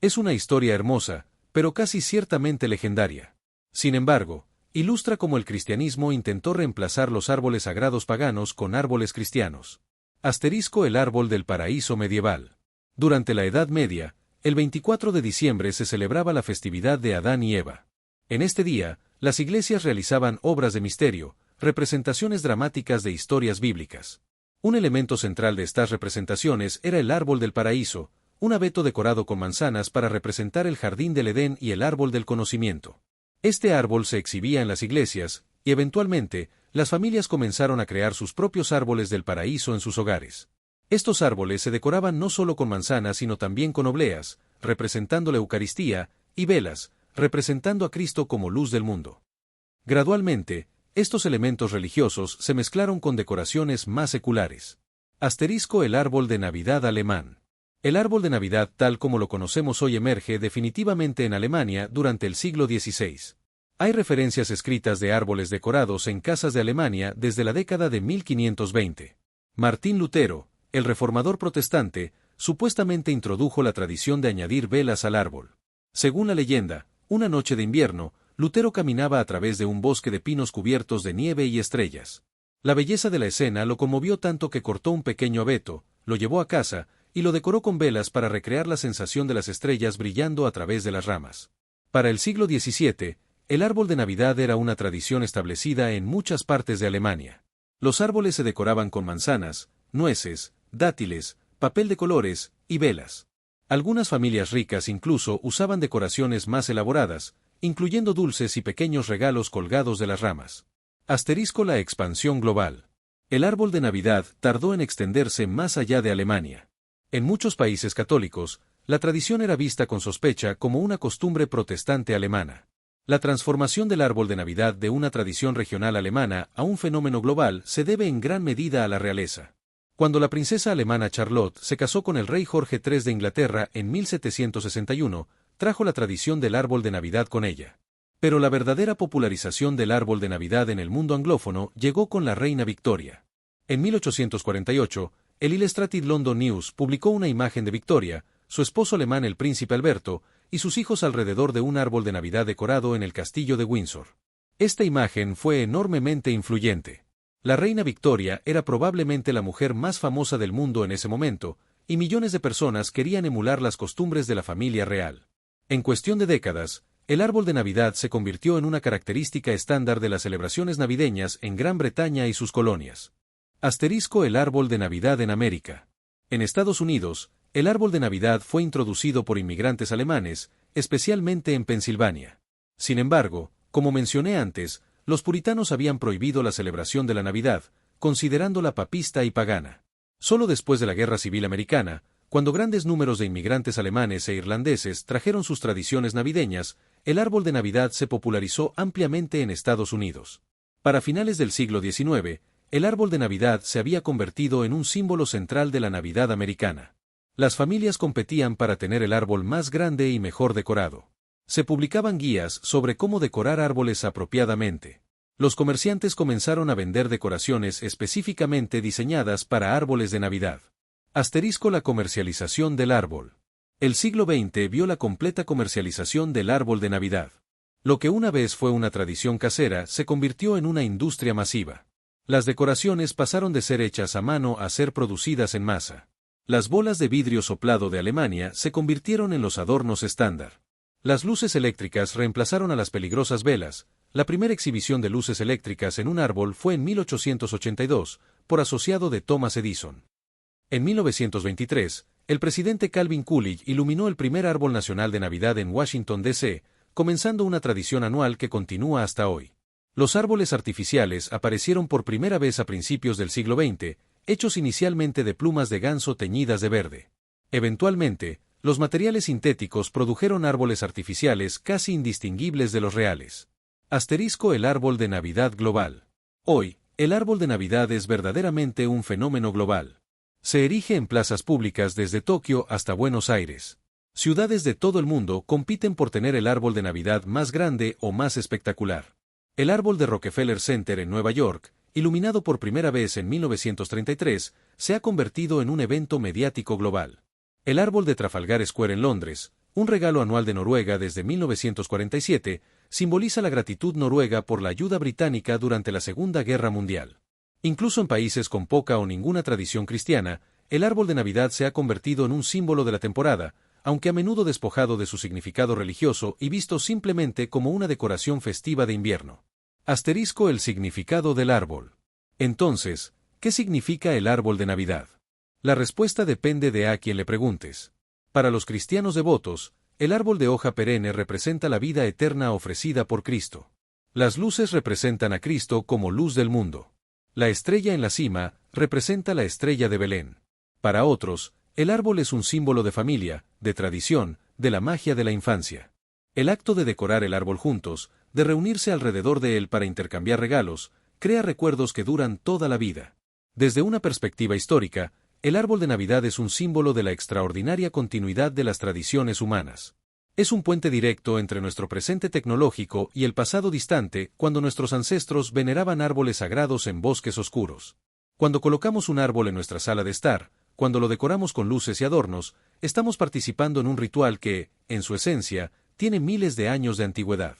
Es una historia hermosa, pero casi ciertamente legendaria. Sin embargo, ilustra cómo el cristianismo intentó reemplazar los árboles sagrados paganos con árboles cristianos. Asterisco el árbol del paraíso medieval. Durante la Edad Media, el 24 de diciembre se celebraba la festividad de Adán y Eva. En este día, las iglesias realizaban obras de misterio, representaciones dramáticas de historias bíblicas. Un elemento central de estas representaciones era el árbol del paraíso, un abeto decorado con manzanas para representar el jardín del Edén y el árbol del conocimiento. Este árbol se exhibía en las iglesias, y eventualmente, las familias comenzaron a crear sus propios árboles del paraíso en sus hogares. Estos árboles se decoraban no solo con manzanas sino también con obleas, representando la Eucaristía, y velas, representando a Cristo como luz del mundo. Gradualmente, estos elementos religiosos se mezclaron con decoraciones más seculares. Asterisco el árbol de Navidad alemán. El árbol de Navidad tal como lo conocemos hoy emerge definitivamente en Alemania durante el siglo XVI. Hay referencias escritas de árboles decorados en casas de Alemania desde la década de 1520. Martín Lutero, el reformador protestante, supuestamente introdujo la tradición de añadir velas al árbol. Según la leyenda, una noche de invierno, Lutero caminaba a través de un bosque de pinos cubiertos de nieve y estrellas. La belleza de la escena lo conmovió tanto que cortó un pequeño abeto, lo llevó a casa, y lo decoró con velas para recrear la sensación de las estrellas brillando a través de las ramas. Para el siglo XVII, el árbol de Navidad era una tradición establecida en muchas partes de Alemania. Los árboles se decoraban con manzanas, nueces, dátiles, papel de colores y velas. Algunas familias ricas incluso usaban decoraciones más elaboradas, incluyendo dulces y pequeños regalos colgados de las ramas. Asterisco: la expansión global. El árbol de Navidad tardó en extenderse más allá de Alemania. En muchos países católicos, la tradición era vista con sospecha como una costumbre protestante alemana. La transformación del árbol de Navidad de una tradición regional alemana a un fenómeno global se debe en gran medida a la realeza. Cuando la princesa alemana Charlotte se casó con el rey Jorge III de Inglaterra en 1761, trajo la tradición del árbol de Navidad con ella. Pero la verdadera popularización del árbol de Navidad en el mundo anglófono llegó con la reina Victoria. En 1848, el Illustrated London News publicó una imagen de Victoria, su esposo alemán el príncipe Alberto, y sus hijos alrededor de un árbol de Navidad decorado en el castillo de Windsor. Esta imagen fue enormemente influyente. La reina Victoria era probablemente la mujer más famosa del mundo en ese momento, y millones de personas querían emular las costumbres de la familia real. En cuestión de décadas, el árbol de Navidad se convirtió en una característica estándar de las celebraciones navideñas en Gran Bretaña y sus colonias. Asterisco: el árbol de Navidad en América. En Estados Unidos, el árbol de Navidad fue introducido por inmigrantes alemanes, especialmente en Pensilvania. Sin embargo, como mencioné antes, los puritanos habían prohibido la celebración de la Navidad, considerándola papista y pagana. Solo después de la Guerra Civil Americana, cuando grandes números de inmigrantes alemanes e irlandeses trajeron sus tradiciones navideñas, el árbol de Navidad se popularizó ampliamente en Estados Unidos. Para finales del siglo XIX, el árbol de Navidad se había convertido en un símbolo central de la Navidad americana. Las familias competían para tener el árbol más grande y mejor decorado. Se publicaban guías sobre cómo decorar árboles apropiadamente. Los comerciantes comenzaron a vender decoraciones específicamente diseñadas para árboles de Navidad. Asterisco: la comercialización del árbol. El siglo XX vio la completa comercialización del árbol de Navidad. Lo que una vez fue una tradición casera se convirtió en una industria masiva. Las decoraciones pasaron de ser hechas a mano a ser producidas en masa. Las bolas de vidrio soplado de Alemania se convirtieron en los adornos estándar. Las luces eléctricas reemplazaron a las peligrosas velas. La primera exhibición de luces eléctricas en un árbol fue en 1882, por asociado de Thomas Edison. En 1923, el presidente Calvin Coolidge iluminó el primer árbol nacional de Navidad en Washington, D.C., comenzando una tradición anual que continúa hasta hoy. Los árboles artificiales aparecieron por primera vez a principios del siglo XX, hechos inicialmente de plumas de ganso teñidas de verde. Eventualmente, los materiales sintéticos produjeron árboles artificiales casi indistinguibles de los reales. Asterisco: el árbol de Navidad global. Hoy, el árbol de Navidad es verdaderamente un fenómeno global. Se erige en plazas públicas desde Tokio hasta Buenos Aires. Ciudades de todo el mundo compiten por tener el árbol de Navidad más grande o más espectacular. El árbol de Rockefeller Center en Nueva York, iluminado por primera vez en 1933, se ha convertido en un evento mediático global. El árbol de Trafalgar Square en Londres, un regalo anual de Noruega desde 1947, simboliza la gratitud noruega por la ayuda británica durante la Segunda Guerra Mundial. Incluso en países con poca o ninguna tradición cristiana, el árbol de Navidad se ha convertido en un símbolo de la temporada, aunque a menudo despojado de su significado religioso y visto simplemente como una decoración festiva de invierno. Asterisco: el significado del árbol. Entonces, ¿qué significa el árbol de Navidad? La respuesta depende de a quien le preguntes. Para los cristianos devotos, el árbol de hoja perenne representa la vida eterna ofrecida por Cristo. Las luces representan a Cristo como luz del mundo. La estrella en la cima representa la estrella de Belén. Para otros, el árbol es un símbolo de familia, de tradición, de la magia de la infancia. El acto de decorar el árbol juntos, de reunirse alrededor de él para intercambiar regalos, crea recuerdos que duran toda la vida. Desde una perspectiva histórica, el árbol de Navidad es un símbolo de la extraordinaria continuidad de las tradiciones humanas. Es un puente directo entre nuestro presente tecnológico y el pasado distante, cuando nuestros ancestros veneraban árboles sagrados en bosques oscuros. Cuando colocamos un árbol en nuestra sala de estar, cuando lo decoramos con luces y adornos, estamos participando en un ritual que, en su esencia, tiene miles de años de antigüedad.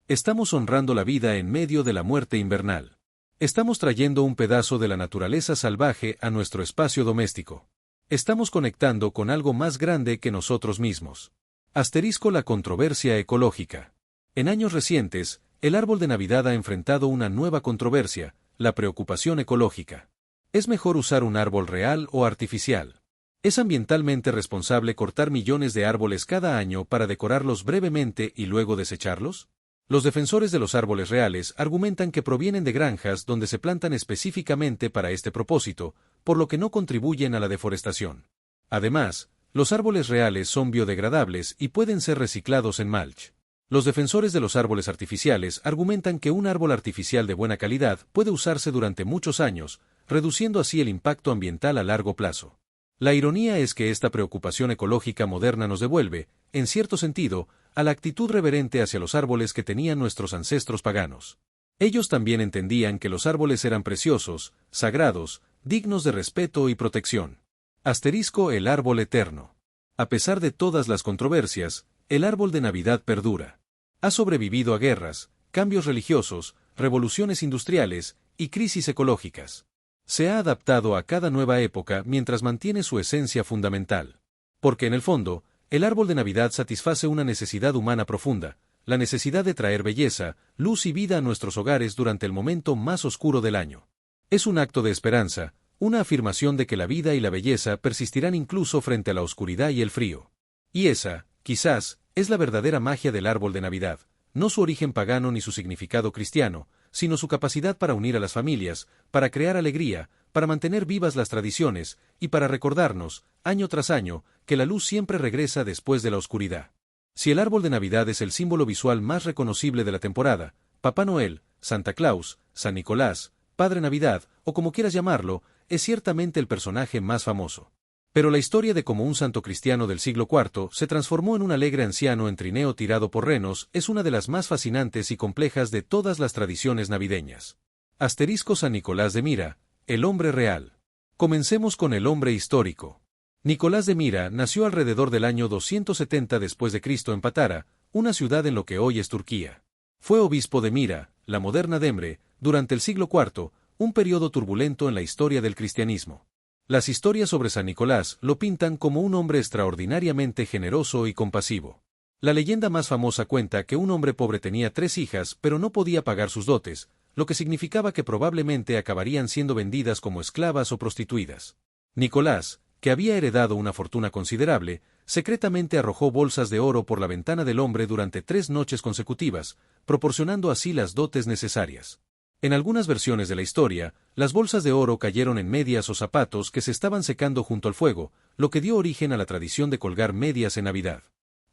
Estamos honrando la vida en medio de la muerte invernal. Estamos trayendo un pedazo de la naturaleza salvaje a nuestro espacio doméstico. Estamos conectando con algo más grande que nosotros mismos. Asterisco la controversia ecológica. En años recientes, el árbol de Navidad ha enfrentado una nueva controversia, la preocupación ecológica. ¿Es mejor usar un árbol real o artificial? ¿Es ambientalmente responsable cortar millones de árboles cada año para decorarlos brevemente y luego desecharlos? Los defensores de los árboles reales argumentan que provienen de granjas donde se plantan específicamente para este propósito, por lo que no contribuyen a la deforestación. Además, los árboles reales son biodegradables y pueden ser reciclados en mulch. Los defensores de los árboles artificiales argumentan que un árbol artificial de buena calidad puede usarse durante muchos años, reduciendo así el impacto ambiental a largo plazo. La ironía es que esta preocupación ecológica moderna nos devuelve, en cierto sentido, a la actitud reverente hacia los árboles que tenían nuestros ancestros paganos. Ellos también entendían que los árboles eran preciosos, sagrados, dignos de respeto y protección. Asterisco el árbol eterno. A pesar de todas las controversias, el árbol de Navidad perdura. Ha sobrevivido a guerras, cambios religiosos, revoluciones industriales y crisis ecológicas. Se ha adaptado a cada nueva época mientras mantiene su esencia fundamental. Porque en el fondo, el árbol de Navidad satisface una necesidad humana profunda, la necesidad de traer belleza, luz y vida a nuestros hogares durante el momento más oscuro del año. Es un acto de esperanza, una afirmación de que la vida y la belleza persistirán incluso frente a la oscuridad y el frío. Y esa, quizás, es la verdadera magia del árbol de Navidad, no su origen pagano ni su significado cristiano, sino su capacidad para unir a las familias, para crear alegría, para mantener vivas las tradiciones, y para recordarnos, año tras año, que la luz siempre regresa después de la oscuridad. Si el árbol de Navidad es el símbolo visual más reconocible de la temporada, Papá Noel, Santa Claus, San Nicolás, Padre Navidad, o como quieras llamarlo, es ciertamente el personaje más famoso. Pero la historia de cómo un santo cristiano del siglo IV se transformó en un alegre anciano en trineo tirado por renos es una de las más fascinantes y complejas de todas las tradiciones navideñas. Asterisco San Nicolás de Mira, el hombre real. Comencemos con el hombre histórico. Nicolás de Mira nació alrededor del año 270 después de Cristo en Patara, una ciudad en lo que hoy es Turquía. Fue obispo de Mira, la moderna Demre, durante el siglo IV, un periodo turbulento en la historia del cristianismo. Las historias sobre San Nicolás lo pintan como un hombre extraordinariamente generoso y compasivo. La leyenda más famosa cuenta que un hombre pobre tenía 3 hijas pero no podía pagar sus dotes, lo que significaba que probablemente acabarían siendo vendidas como esclavas o prostituidas. Nicolás, que había heredado una fortuna considerable, secretamente arrojó bolsas de oro por la ventana del hombre durante 3 noches consecutivas, proporcionando así las dotes necesarias. En algunas versiones de la historia, las bolsas de oro cayeron en medias o zapatos que se estaban secando junto al fuego, lo que dio origen a la tradición de colgar medias en Navidad.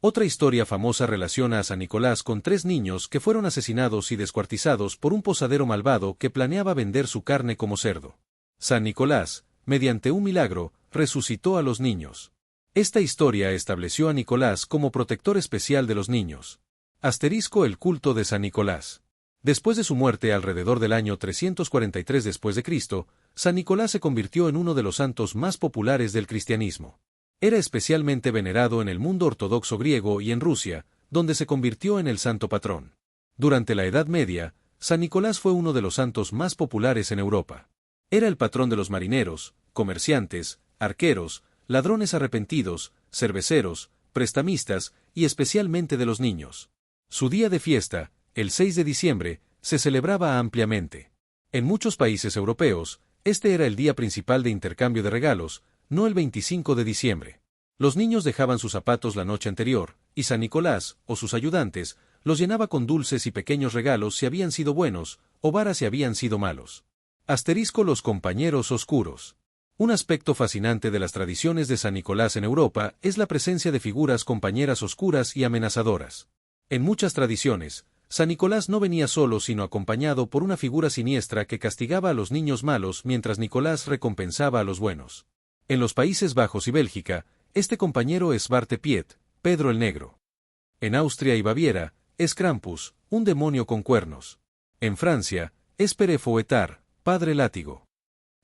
Otra historia famosa relaciona a San Nicolás con 3 niños que fueron asesinados y descuartizados por un posadero malvado que planeaba vender su carne como cerdo. San Nicolás, mediante un milagro, resucitó a los niños. Esta historia estableció a Nicolás como protector especial de los niños. Asterisco el culto de San Nicolás. Después de su muerte alrededor del año 343 después de Cristo, San Nicolás se convirtió en uno de los santos más populares del cristianismo. Era especialmente venerado en el mundo ortodoxo griego y en Rusia, donde se convirtió en el santo patrón. Durante la Edad Media, San Nicolás fue uno de los santos más populares en Europa. Era el patrón de los marineros, comerciantes, arqueros, ladrones arrepentidos, cerveceros, prestamistas y especialmente de los niños. Su día de fiesta, el 6 de diciembre, se celebraba ampliamente. En muchos países europeos, este era el día principal de intercambio de regalos, no el 25 de diciembre. Los niños dejaban sus zapatos la noche anterior, y San Nicolás, o sus ayudantes, los llenaba con dulces y pequeños regalos si habían sido buenos, o varas si habían sido malos. Asterisco los compañeros oscuros. Un aspecto fascinante de las tradiciones de San Nicolás en Europa es la presencia de figuras compañeras oscuras y amenazadoras. En muchas tradiciones, San Nicolás no venía solo sino acompañado por una figura siniestra que castigaba a los niños malos mientras Nicolás recompensaba a los buenos. En los Países Bajos y Bélgica, este compañero es Zwarte Piet, Pedro el Negro. En Austria y Baviera, es Krampus, un demonio con cuernos. En Francia, es Pere Fouettard, Padre Látigo.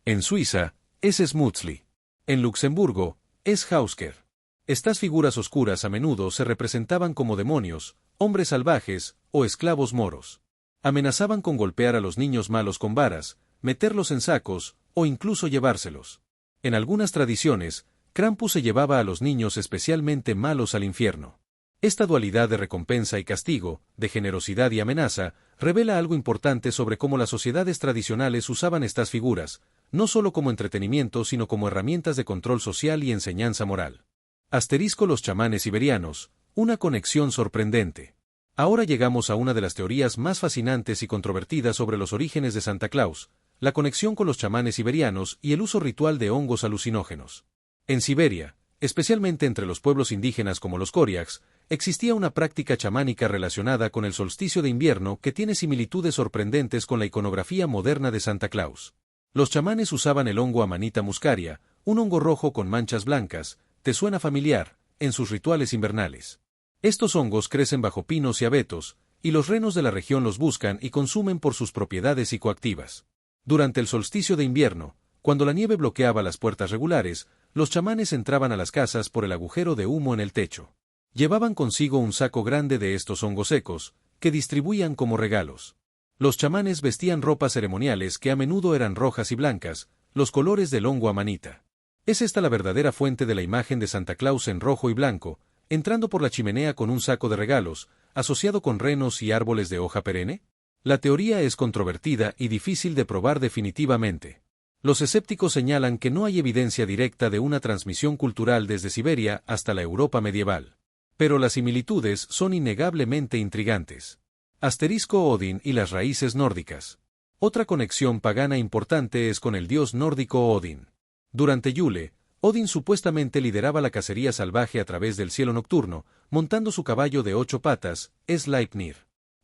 En Suiza, es Smutzli. En Luxemburgo, es Hausker. Estas figuras oscuras a menudo se representaban como demonios, hombres salvajes o esclavos moros. Amenazaban con golpear a los niños malos con varas, meterlos en sacos, o incluso llevárselos. En algunas tradiciones, Krampus se llevaba a los niños especialmente malos al infierno. Esta dualidad de recompensa y castigo, de generosidad y amenaza, revela algo importante sobre cómo las sociedades tradicionales usaban estas figuras, no solo como entretenimiento sino como herramientas de control social y enseñanza moral. Asterisco: los chamanes siberianos, una conexión sorprendente. Ahora llegamos a una de las teorías más fascinantes y controvertidas sobre los orígenes de Santa Claus, la conexión con los chamanes siberianos y el uso ritual de hongos alucinógenos. En Siberia, especialmente entre los pueblos indígenas como los Koryaks, existía una práctica chamánica relacionada con el solsticio de invierno que tiene similitudes sorprendentes con la iconografía moderna de Santa Claus. Los chamanes usaban el hongo Amanita muscaria, un hongo rojo con manchas blancas, ¿te suena familiar?, en sus rituales invernales. Estos hongos crecen bajo pinos y abetos, y los renos de la región los buscan y consumen por sus propiedades psicoactivas. Durante el solsticio de invierno, cuando la nieve bloqueaba las puertas regulares, los chamanes entraban a las casas por el agujero de humo en el techo. Llevaban consigo un saco grande de estos hongos secos, que distribuían como regalos. Los chamanes vestían ropas ceremoniales que a menudo eran rojas y blancas, los colores del hongo Amanita. ¿Es esta la verdadera fuente de la imagen de Santa Claus en rojo y blanco, entrando por la chimenea con un saco de regalos, asociado con renos y árboles de hoja perenne? La teoría es controvertida y difícil de probar definitivamente. Los escépticos señalan que no hay evidencia directa de una transmisión cultural desde Siberia hasta la Europa medieval. Pero las similitudes son innegablemente intrigantes. Asterisco: Odín y las raíces nórdicas. Otra conexión pagana importante es con el dios nórdico Odín. Durante Yule, Odín supuestamente lideraba la cacería salvaje a través del cielo nocturno, montando su caballo de 8 patas, Sleipnir.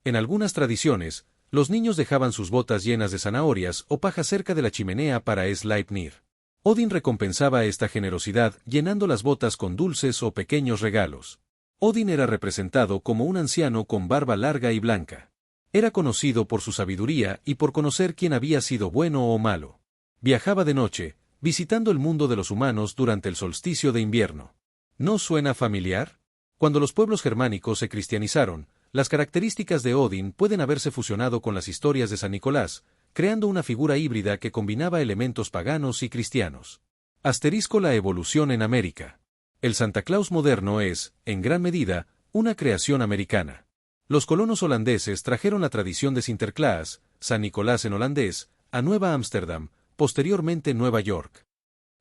En algunas tradiciones, los niños dejaban sus botas llenas de zanahorias o paja cerca de la chimenea para Sleipnir. Odín recompensaba esta generosidad llenando las botas con dulces o pequeños regalos. Odín era representado como un anciano con barba larga y blanca. Era conocido por su sabiduría y por conocer quién había sido bueno o malo. Viajaba de noche, visitando el mundo de los humanos durante el solsticio de invierno. ¿No suena familiar? Cuando los pueblos germánicos se cristianizaron, las características de Odín pueden haberse fusionado con las historias de San Nicolás, creando una figura híbrida que combinaba elementos paganos y cristianos. Asterisco: la evolución en América. El Santa Claus moderno es, en gran medida, una creación americana. Los colonos holandeses trajeron la tradición de Sinterklaas, San Nicolás en holandés, a Nueva Ámsterdam, posteriormente Nueva York.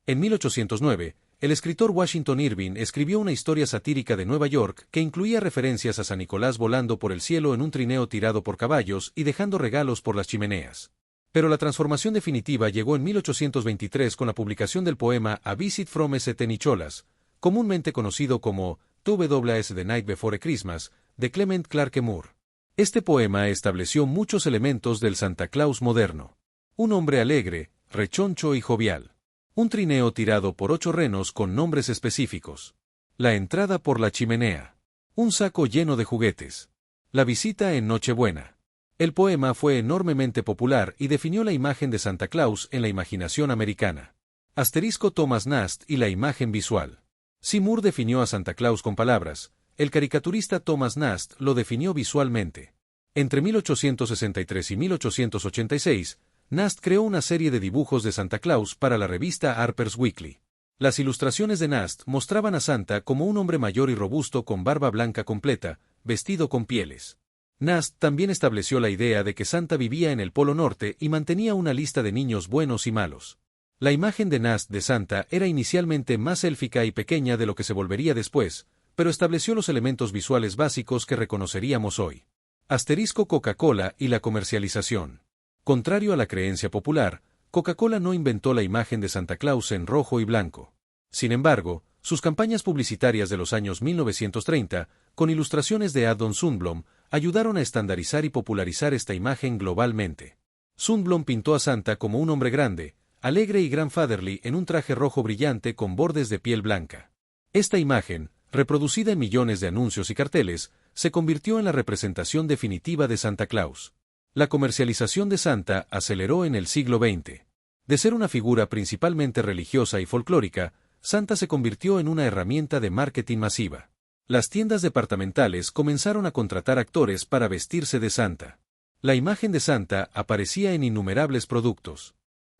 En 1809, el escritor Washington Irving escribió una historia satírica de Nueva York que incluía referencias a San Nicolás volando por el cielo en un trineo tirado por caballos y dejando regalos por las chimeneas. Pero la transformación definitiva llegó en 1823 con la publicación del poema A Visit from St. Nicholas, comúnmente conocido como "2 The Night Before Christmas", de Clement Clarke Moore. Este poema estableció muchos elementos del Santa Claus moderno. Un hombre alegre, rechoncho y jovial. Un trineo tirado por 8 renos con nombres específicos. La entrada por la chimenea. Un saco lleno de juguetes. La visita en Nochebuena. El poema fue enormemente popular y definió la imagen de Santa Claus en la imaginación americana. Asterisco: Thomas Nast y la imagen visual. Si Moore definió a Santa Claus con palabras, el caricaturista Thomas Nast lo definió visualmente. Entre 1863 y 1886, Nast creó una serie de dibujos de Santa Claus para la revista Harper's Weekly. Las ilustraciones de Nast mostraban a Santa como un hombre mayor y robusto con barba blanca completa, vestido con pieles. Nast también estableció la idea de que Santa vivía en el Polo Norte y mantenía una lista de niños buenos y malos. La imagen de Nast de Santa era inicialmente más élfica y pequeña de lo que se volvería después, pero estableció los elementos visuales básicos que reconoceríamos hoy. Asterisco: Coca-Cola y la comercialización. Contrario a la creencia popular, Coca-Cola no inventó la imagen de Santa Claus en rojo y blanco. Sin embargo, sus campañas publicitarias de los años 1930, con ilustraciones de Addon Sundblom, ayudaron a estandarizar y popularizar esta imagen globalmente. Sundblom pintó a Santa como un hombre grande, alegre y grandfatherly en un traje rojo brillante con bordes de piel blanca. Esta imagen, reproducida en millones de anuncios y carteles, se convirtió en la representación definitiva de Santa Claus. La comercialización de Santa aceleró en el siglo XX. De ser una figura principalmente religiosa y folclórica, Santa se convirtió en una herramienta de marketing masiva. Las tiendas departamentales comenzaron a contratar actores para vestirse de Santa. La imagen de Santa aparecía en innumerables productos.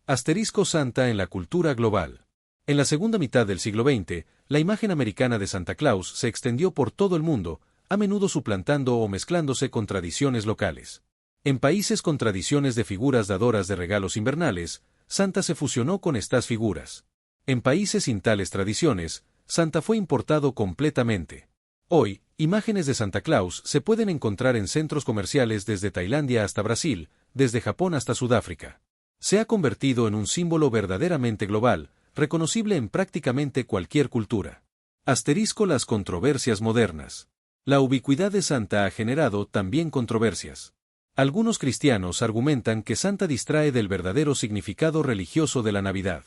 Asterisco Santa en la cultura global. En la segunda mitad del siglo XX, la imagen americana de Santa Claus se extendió por todo el mundo, a menudo suplantando o mezclándose con tradiciones locales. En países con tradiciones de figuras dadoras de regalos invernales, Santa se fusionó con estas figuras. En países sin tales tradiciones, Santa fue importado completamente. Hoy, imágenes de Santa Claus se pueden encontrar en centros comerciales desde Tailandia hasta Brasil, desde Japón hasta Sudáfrica. Se ha convertido en un símbolo verdaderamente global, reconocible en prácticamente cualquier cultura. Asterisco las controversias modernas. La ubicuidad de Santa ha generado también controversias. Algunos cristianos argumentan que Santa distrae del verdadero significado religioso de la Navidad.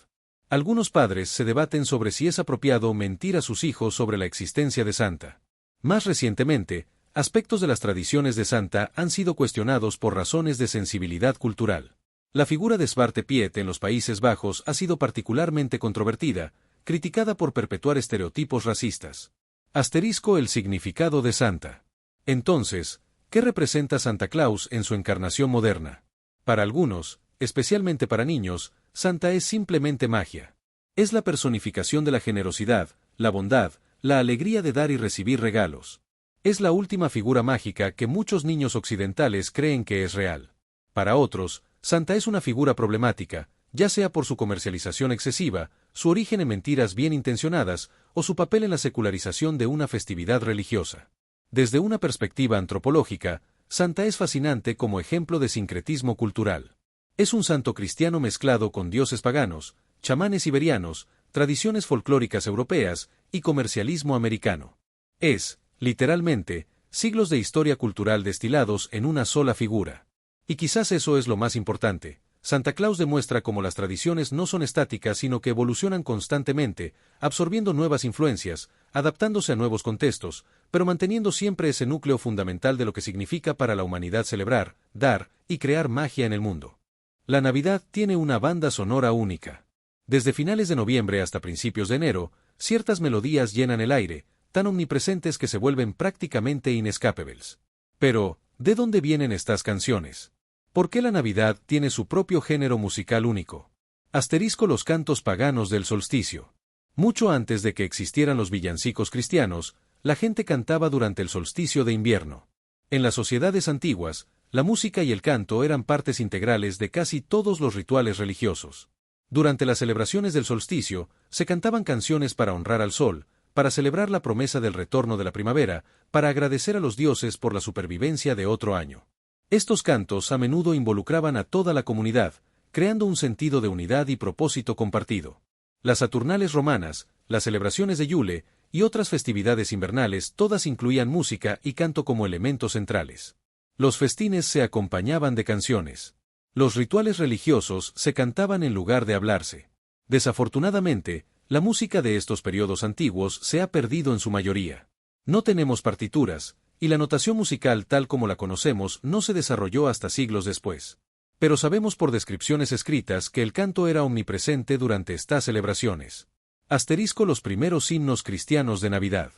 Algunos padres se debaten sobre si es apropiado mentir a sus hijos sobre la existencia de Santa. Más recientemente, aspectos de las tradiciones de Santa han sido cuestionados por razones de sensibilidad cultural. La figura de Zwarte Piet en los Países Bajos ha sido particularmente controvertida, criticada por perpetuar estereotipos racistas. Asterisco el significado de Santa. Entonces, ¿qué representa Santa Claus en su encarnación moderna? Para algunos, especialmente para niños, Santa es simplemente magia. Es la personificación de la generosidad, la bondad, la alegría de dar y recibir regalos. Es la última figura mágica que muchos niños occidentales creen que es real. Para otros, Santa es una figura problemática, ya sea por su comercialización excesiva, su origen en mentiras bien intencionadas, o su papel en la secularización de una festividad religiosa. Desde una perspectiva antropológica, Santa es fascinante como ejemplo de sincretismo cultural. Es un santo cristiano mezclado con dioses paganos, chamanes siberianos, tradiciones folclóricas europeas y comercialismo americano. Es, literalmente, siglos de historia cultural destilados en una sola figura. Y quizás eso es lo más importante. Santa Claus demuestra cómo las tradiciones no son estáticas sino que evolucionan constantemente, absorbiendo nuevas influencias, adaptándose a nuevos contextos, pero manteniendo siempre ese núcleo fundamental de lo que significa para la humanidad celebrar, dar y crear magia en el mundo. La Navidad tiene una banda sonora única. Desde finales de noviembre hasta principios de enero, ciertas melodías llenan el aire, tan omnipresentes que se vuelven prácticamente inescapables. Pero, ¿de dónde vienen estas canciones? ¿Por qué la Navidad tiene su propio género musical único? Asterisco los cantos paganos del solsticio. Mucho antes de que existieran los villancicos cristianos, la gente cantaba durante el solsticio de invierno. En las sociedades antiguas, la música y el canto eran partes integrales de casi todos los rituales religiosos. Durante las celebraciones del solsticio, se cantaban canciones para honrar al sol, para celebrar la promesa del retorno de la primavera, para agradecer a los dioses por la supervivencia de otro año. Estos cantos a menudo involucraban a toda la comunidad, creando un sentido de unidad y propósito compartido. Las Saturnales romanas, las celebraciones de Yule y otras festividades invernales todas incluían música y canto como elementos centrales. Los festines se acompañaban de canciones. Los rituales religiosos se cantaban en lugar de hablarse. Desafortunadamente, la música de estos periodos antiguos se ha perdido en su mayoría. No tenemos partituras, y la notación musical tal como la conocemos no se desarrolló hasta siglos después. Pero sabemos por descripciones escritas que el canto era omnipresente durante estas celebraciones. Asterisco los primeros himnos cristianos de Navidad.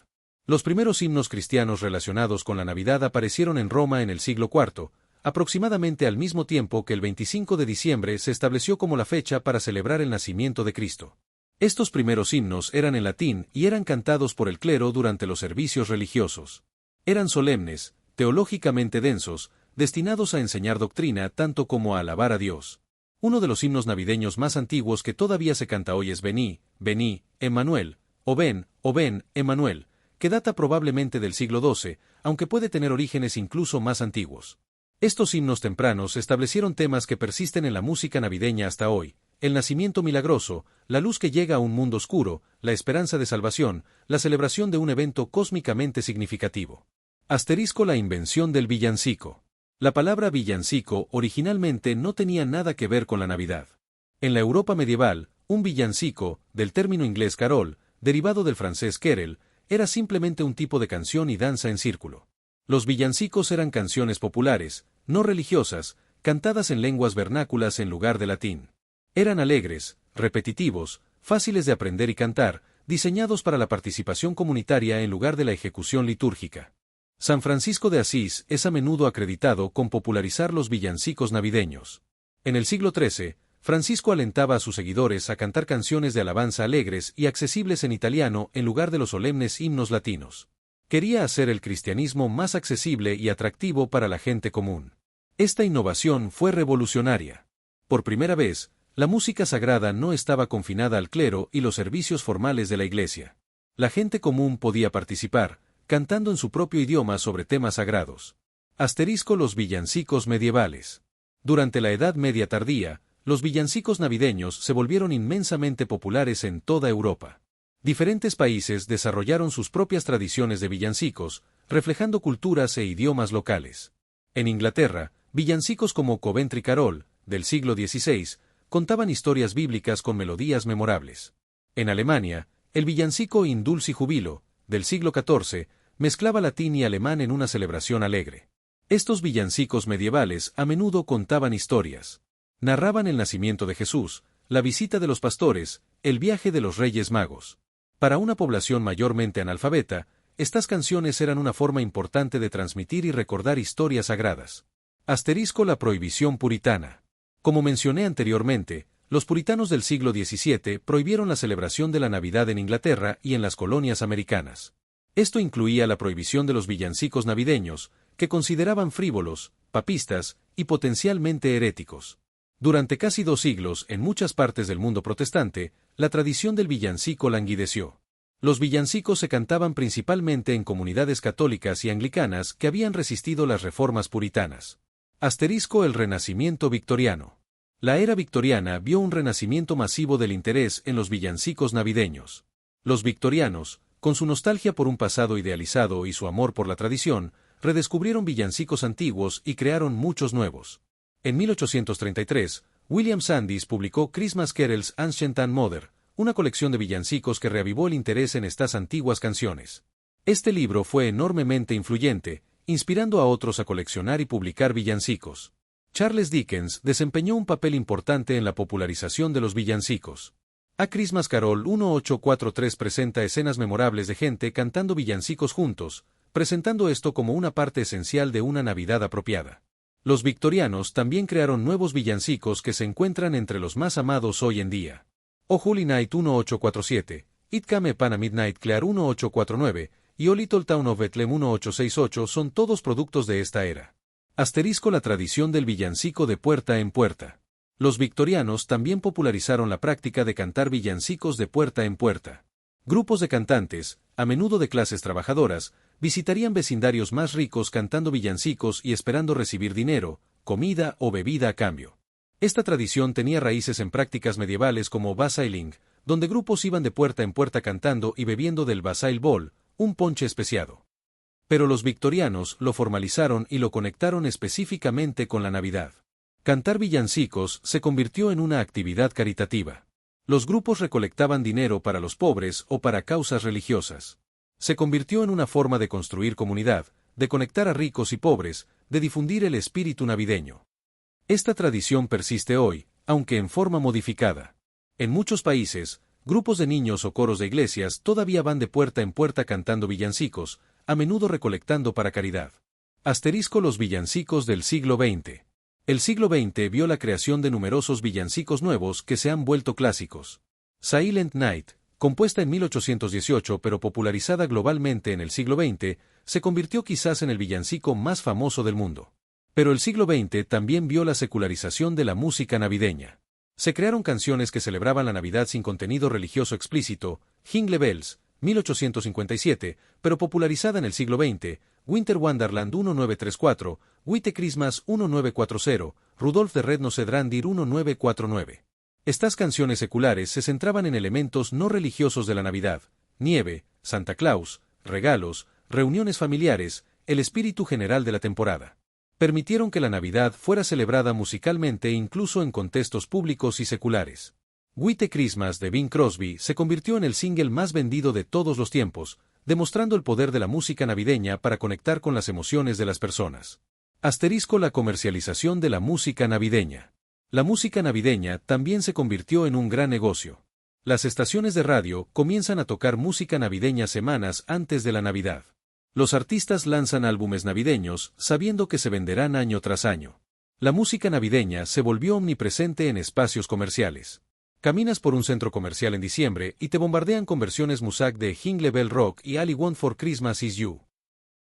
Los primeros himnos cristianos relacionados con la Navidad aparecieron en Roma en el siglo IV, aproximadamente al mismo tiempo que el 25 de diciembre se estableció como la fecha para celebrar el nacimiento de Cristo. Estos primeros himnos eran en latín y eran cantados por el clero durante los servicios religiosos. Eran solemnes, teológicamente densos, destinados a enseñar doctrina tanto como a alabar a Dios. Uno de los himnos navideños más antiguos que todavía se canta hoy es Vení, vení, Emmanuel, o ven, Emmanuel, que data probablemente del siglo XII, aunque puede tener orígenes incluso más antiguos. Estos himnos tempranos establecieron temas que persisten en la música navideña hasta hoy: el nacimiento milagroso, la luz que llega a un mundo oscuro, la esperanza de salvación, la celebración de un evento cósmicamente significativo. Asterisco la invención del villancico. La palabra villancico originalmente no tenía nada que ver con la Navidad. En la Europa medieval, un villancico, del término inglés carol, derivado del francés querelle, era simplemente un tipo de canción y danza en círculo. Los villancicos eran canciones populares, no religiosas, cantadas en lenguas vernáculas en lugar de latín. Eran alegres, repetitivos, fáciles de aprender y cantar, diseñados para la participación comunitaria en lugar de la ejecución litúrgica. San Francisco de Asís es a menudo acreditado con popularizar los villancicos navideños. En el siglo XIII, Francisco alentaba a sus seguidores a cantar canciones de alabanza alegres y accesibles en italiano en lugar de los solemnes himnos latinos. Quería hacer el cristianismo más accesible y atractivo para la gente común. Esta innovación fue revolucionaria. Por primera vez, la música sagrada no estaba confinada al clero y los servicios formales de la iglesia. La gente común podía participar, cantando en su propio idioma sobre temas sagrados. Los villancicos medievales. Durante la Edad Media tardía, los villancicos navideños se volvieron inmensamente populares en toda Europa. Diferentes países desarrollaron sus propias tradiciones de villancicos, reflejando culturas e idiomas locales. En Inglaterra, villancicos como Coventry Carol, del siglo XVI, contaban historias bíblicas con melodías memorables. En Alemania, el villancico In Dulci Jubilo, del siglo XIV, mezclaba latín y alemán en una celebración alegre. Estos villancicos medievales a menudo contaban historias. Narraban el nacimiento de Jesús, la visita de los pastores, el viaje de los Reyes Magos. Para una población mayormente analfabeta, estas canciones eran una forma importante de transmitir y recordar historias sagradas. La prohibición puritana. Como mencioné anteriormente, los puritanos del siglo XVII prohibieron la celebración de la Navidad en Inglaterra y en las colonias americanas. Esto incluía la prohibición de los villancicos navideños, que consideraban frívolos, papistas y potencialmente heréticos. Durante casi 2 siglos, en muchas partes del mundo protestante, la tradición del villancico languideció. Los villancicos se cantaban principalmente en comunidades católicas y anglicanas que habían resistido las reformas puritanas. El Renacimiento victoriano. La era victoriana vio un renacimiento masivo del interés en los villancicos navideños. Los victorianos, con su nostalgia por un pasado idealizado y su amor por la tradición, redescubrieron villancicos antiguos y crearon muchos nuevos. En 1833, William Sandys publicó Christmas Carols Ancient and Modern, una colección de villancicos que reavivó el interés en estas antiguas canciones. Este libro fue enormemente influyente, inspirando a otros a coleccionar y publicar villancicos. Charles Dickens desempeñó un papel importante en la popularización de los villancicos. A Christmas Carol 1843 presenta escenas memorables de gente cantando villancicos juntos, presentando esto como una parte esencial de una Navidad apropiada. Los victorianos también crearon nuevos villancicos que se encuentran entre los más amados hoy en día. O Holy Night 1847, It Came Upon a Midnight Clear 1849 y O Little Town of Bethlehem 1868 son todos productos de esta era. La tradición del villancico de puerta en puerta. Los victorianos también popularizaron la práctica de cantar villancicos de puerta en puerta. Grupos de cantantes, a menudo de clases trabajadoras, visitarían vecindarios más ricos cantando villancicos y esperando recibir dinero, comida o bebida a cambio. Esta tradición tenía raíces en prácticas medievales como wassailing, donde grupos iban de puerta en puerta cantando y bebiendo del wassail bowl, un ponche especiado. Pero los victorianos lo formalizaron y lo conectaron específicamente con la Navidad. Cantar villancicos se convirtió en una actividad caritativa. Los grupos recolectaban dinero para los pobres o para causas religiosas. Se convirtió en una forma de construir comunidad, de conectar a ricos y pobres, de difundir el espíritu navideño. Esta tradición persiste hoy, aunque en forma modificada. En muchos países, grupos de niños o coros de iglesias todavía van de puerta en puerta cantando villancicos, a menudo recolectando para caridad. Los villancicos del siglo XX. El siglo XX vio la creación de numerosos villancicos nuevos que se han vuelto clásicos. Silent Night, compuesta en 1818 pero popularizada globalmente en el siglo XX, se convirtió quizás en el villancico más famoso del mundo. Pero el siglo XX también vio la secularización de la música navideña. Se crearon canciones que celebraban la Navidad sin contenido religioso explícito, Jingle Bells, 1857, pero popularizada en el siglo XX, Winter Wonderland 1934, White Christmas 1940, Rudolph the Red-Nosed Reindeer 1949. Estas canciones seculares se centraban en elementos no religiosos de la Navidad, nieve, Santa Claus, regalos, reuniones familiares, el espíritu general de la temporada. Permitieron que la Navidad fuera celebrada musicalmente incluso en contextos públicos y seculares. White Christmas de Bing Crosby se convirtió en el single más vendido de todos los tiempos, demostrando el poder de la música navideña para conectar con las emociones de las personas. La comercialización de la música navideña. La música navideña también se convirtió en un gran negocio. Las estaciones de radio comienzan a tocar música navideña semanas antes de la Navidad. Los artistas lanzan álbumes navideños, sabiendo que se venderán año tras año. La música navideña se volvió omnipresente en espacios comerciales. Caminas por un centro comercial en diciembre y te bombardean con versiones Muzak de Jingle Bell Rock y All I Want for Christmas Is You.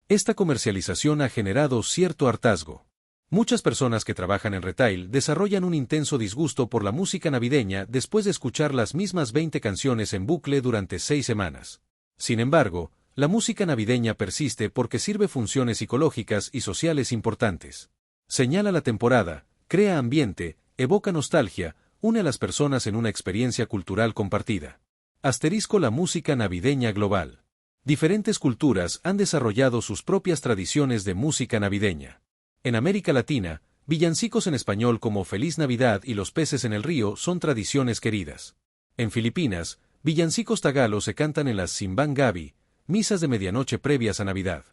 Esta comercialización ha generado cierto hartazgo. Muchas personas que trabajan en retail desarrollan un intenso disgusto por la música navideña después de escuchar las mismas 20 canciones en bucle durante 6 semanas. Sin embargo, la música navideña persiste porque sirve funciones psicológicas y sociales importantes. Señala la temporada, crea ambiente, evoca nostalgia, une a las personas en una experiencia cultural compartida. Asterisco la música navideña global. Diferentes culturas han desarrollado sus propias tradiciones de música navideña. En América Latina, villancicos en español como Feliz Navidad y Los peces en el río son tradiciones queridas. En Filipinas, villancicos tagalos se cantan en las Simbang Gabi, misas de medianoche previas a Navidad.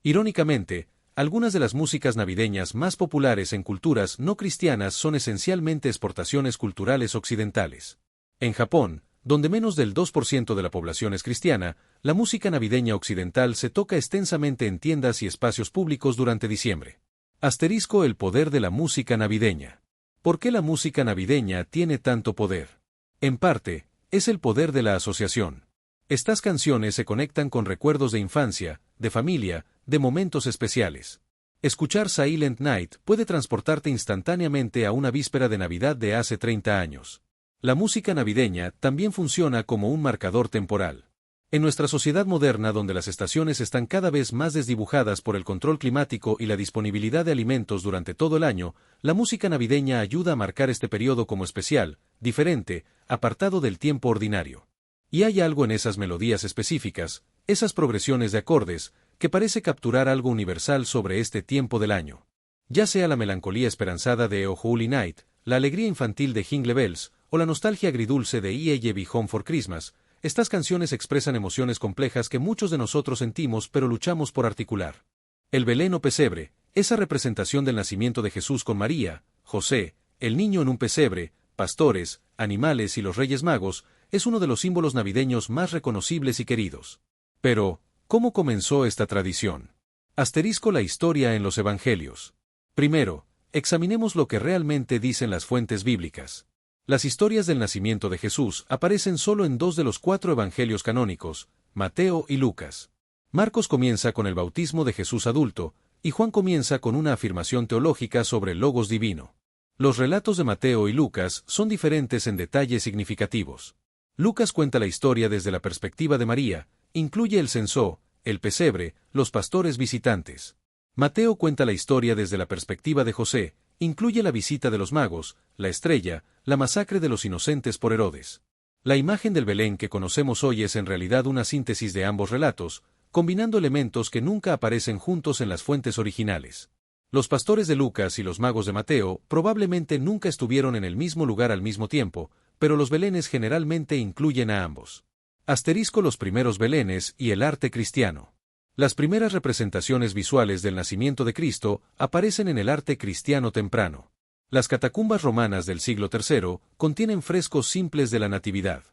Irónicamente, algunas de las músicas navideñas más populares en culturas no cristianas son esencialmente exportaciones culturales occidentales. En Japón, donde menos del 2% de la población es cristiana, la música navideña occidental se toca extensamente en tiendas y espacios públicos durante diciembre. Asterisco el poder de la música navideña. ¿Por qué la música navideña tiene tanto poder? En parte, es el poder de la asociación. Estas canciones se conectan con recuerdos de infancia, de familia, de momentos especiales. Escuchar Silent Night puede transportarte instantáneamente a una víspera de Navidad de hace 30 años. La música navideña también funciona como un marcador temporal. En nuestra sociedad moderna donde las estaciones están cada vez más desdibujadas por el control climático y la disponibilidad de alimentos durante todo el año, la música navideña ayuda a marcar este periodo como especial, diferente, apartado del tiempo ordinario. Y hay algo en esas melodías específicas, esas progresiones de acordes, que parece capturar algo universal sobre este tiempo del año. Ya sea la melancolía esperanzada de O Holy Night, la alegría infantil de Jingle Bells, o la nostalgia agridulce de E.A.J. Home for Christmas, estas canciones expresan emociones complejas que muchos de nosotros sentimos pero luchamos por articular. El Belén o pesebre, esa representación del nacimiento de Jesús con María, José, el niño en un pesebre, pastores, animales y los Reyes Magos, es uno de los símbolos navideños más reconocibles y queridos. Pero, ¿cómo comenzó esta tradición? Asterisco la historia en los Evangelios. Primero, examinemos lo que realmente dicen las fuentes bíblicas. Las historias del nacimiento de Jesús aparecen solo en 2 de los 4 evangelios canónicos, Mateo y Lucas. Marcos comienza con el bautismo de Jesús adulto, y Juan comienza con una afirmación teológica sobre el Logos divino. Los relatos de Mateo y Lucas son diferentes en detalles significativos. Lucas cuenta la historia desde la perspectiva de María, incluye el censo, el pesebre, los pastores visitantes. Mateo cuenta la historia desde la perspectiva de José, incluye la visita de los magos, la estrella, la masacre de los inocentes por Herodes. La imagen del Belén que conocemos hoy es en realidad una síntesis de ambos relatos, combinando elementos que nunca aparecen juntos en las fuentes originales. Los pastores de Lucas y los magos de Mateo probablemente nunca estuvieron en el mismo lugar al mismo tiempo, pero los belenes generalmente incluyen a ambos. Asterisco los primeros belenes y el arte cristiano. Las primeras representaciones visuales del nacimiento de Cristo aparecen en el arte cristiano temprano. Las catacumbas romanas del siglo III contienen frescos simples de la Natividad.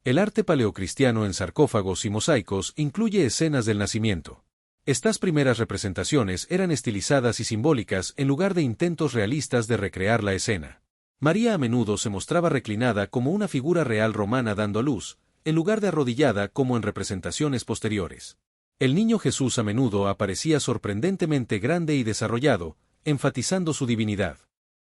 El arte paleocristiano en sarcófagos y mosaicos incluye escenas del nacimiento. Estas primeras representaciones eran estilizadas y simbólicas en lugar de intentos realistas de recrear la escena. María a menudo se mostraba reclinada como una figura real romana dando a luz, en lugar de arrodillada como en representaciones posteriores. El niño Jesús a menudo aparecía sorprendentemente grande y desarrollado, enfatizando su divinidad.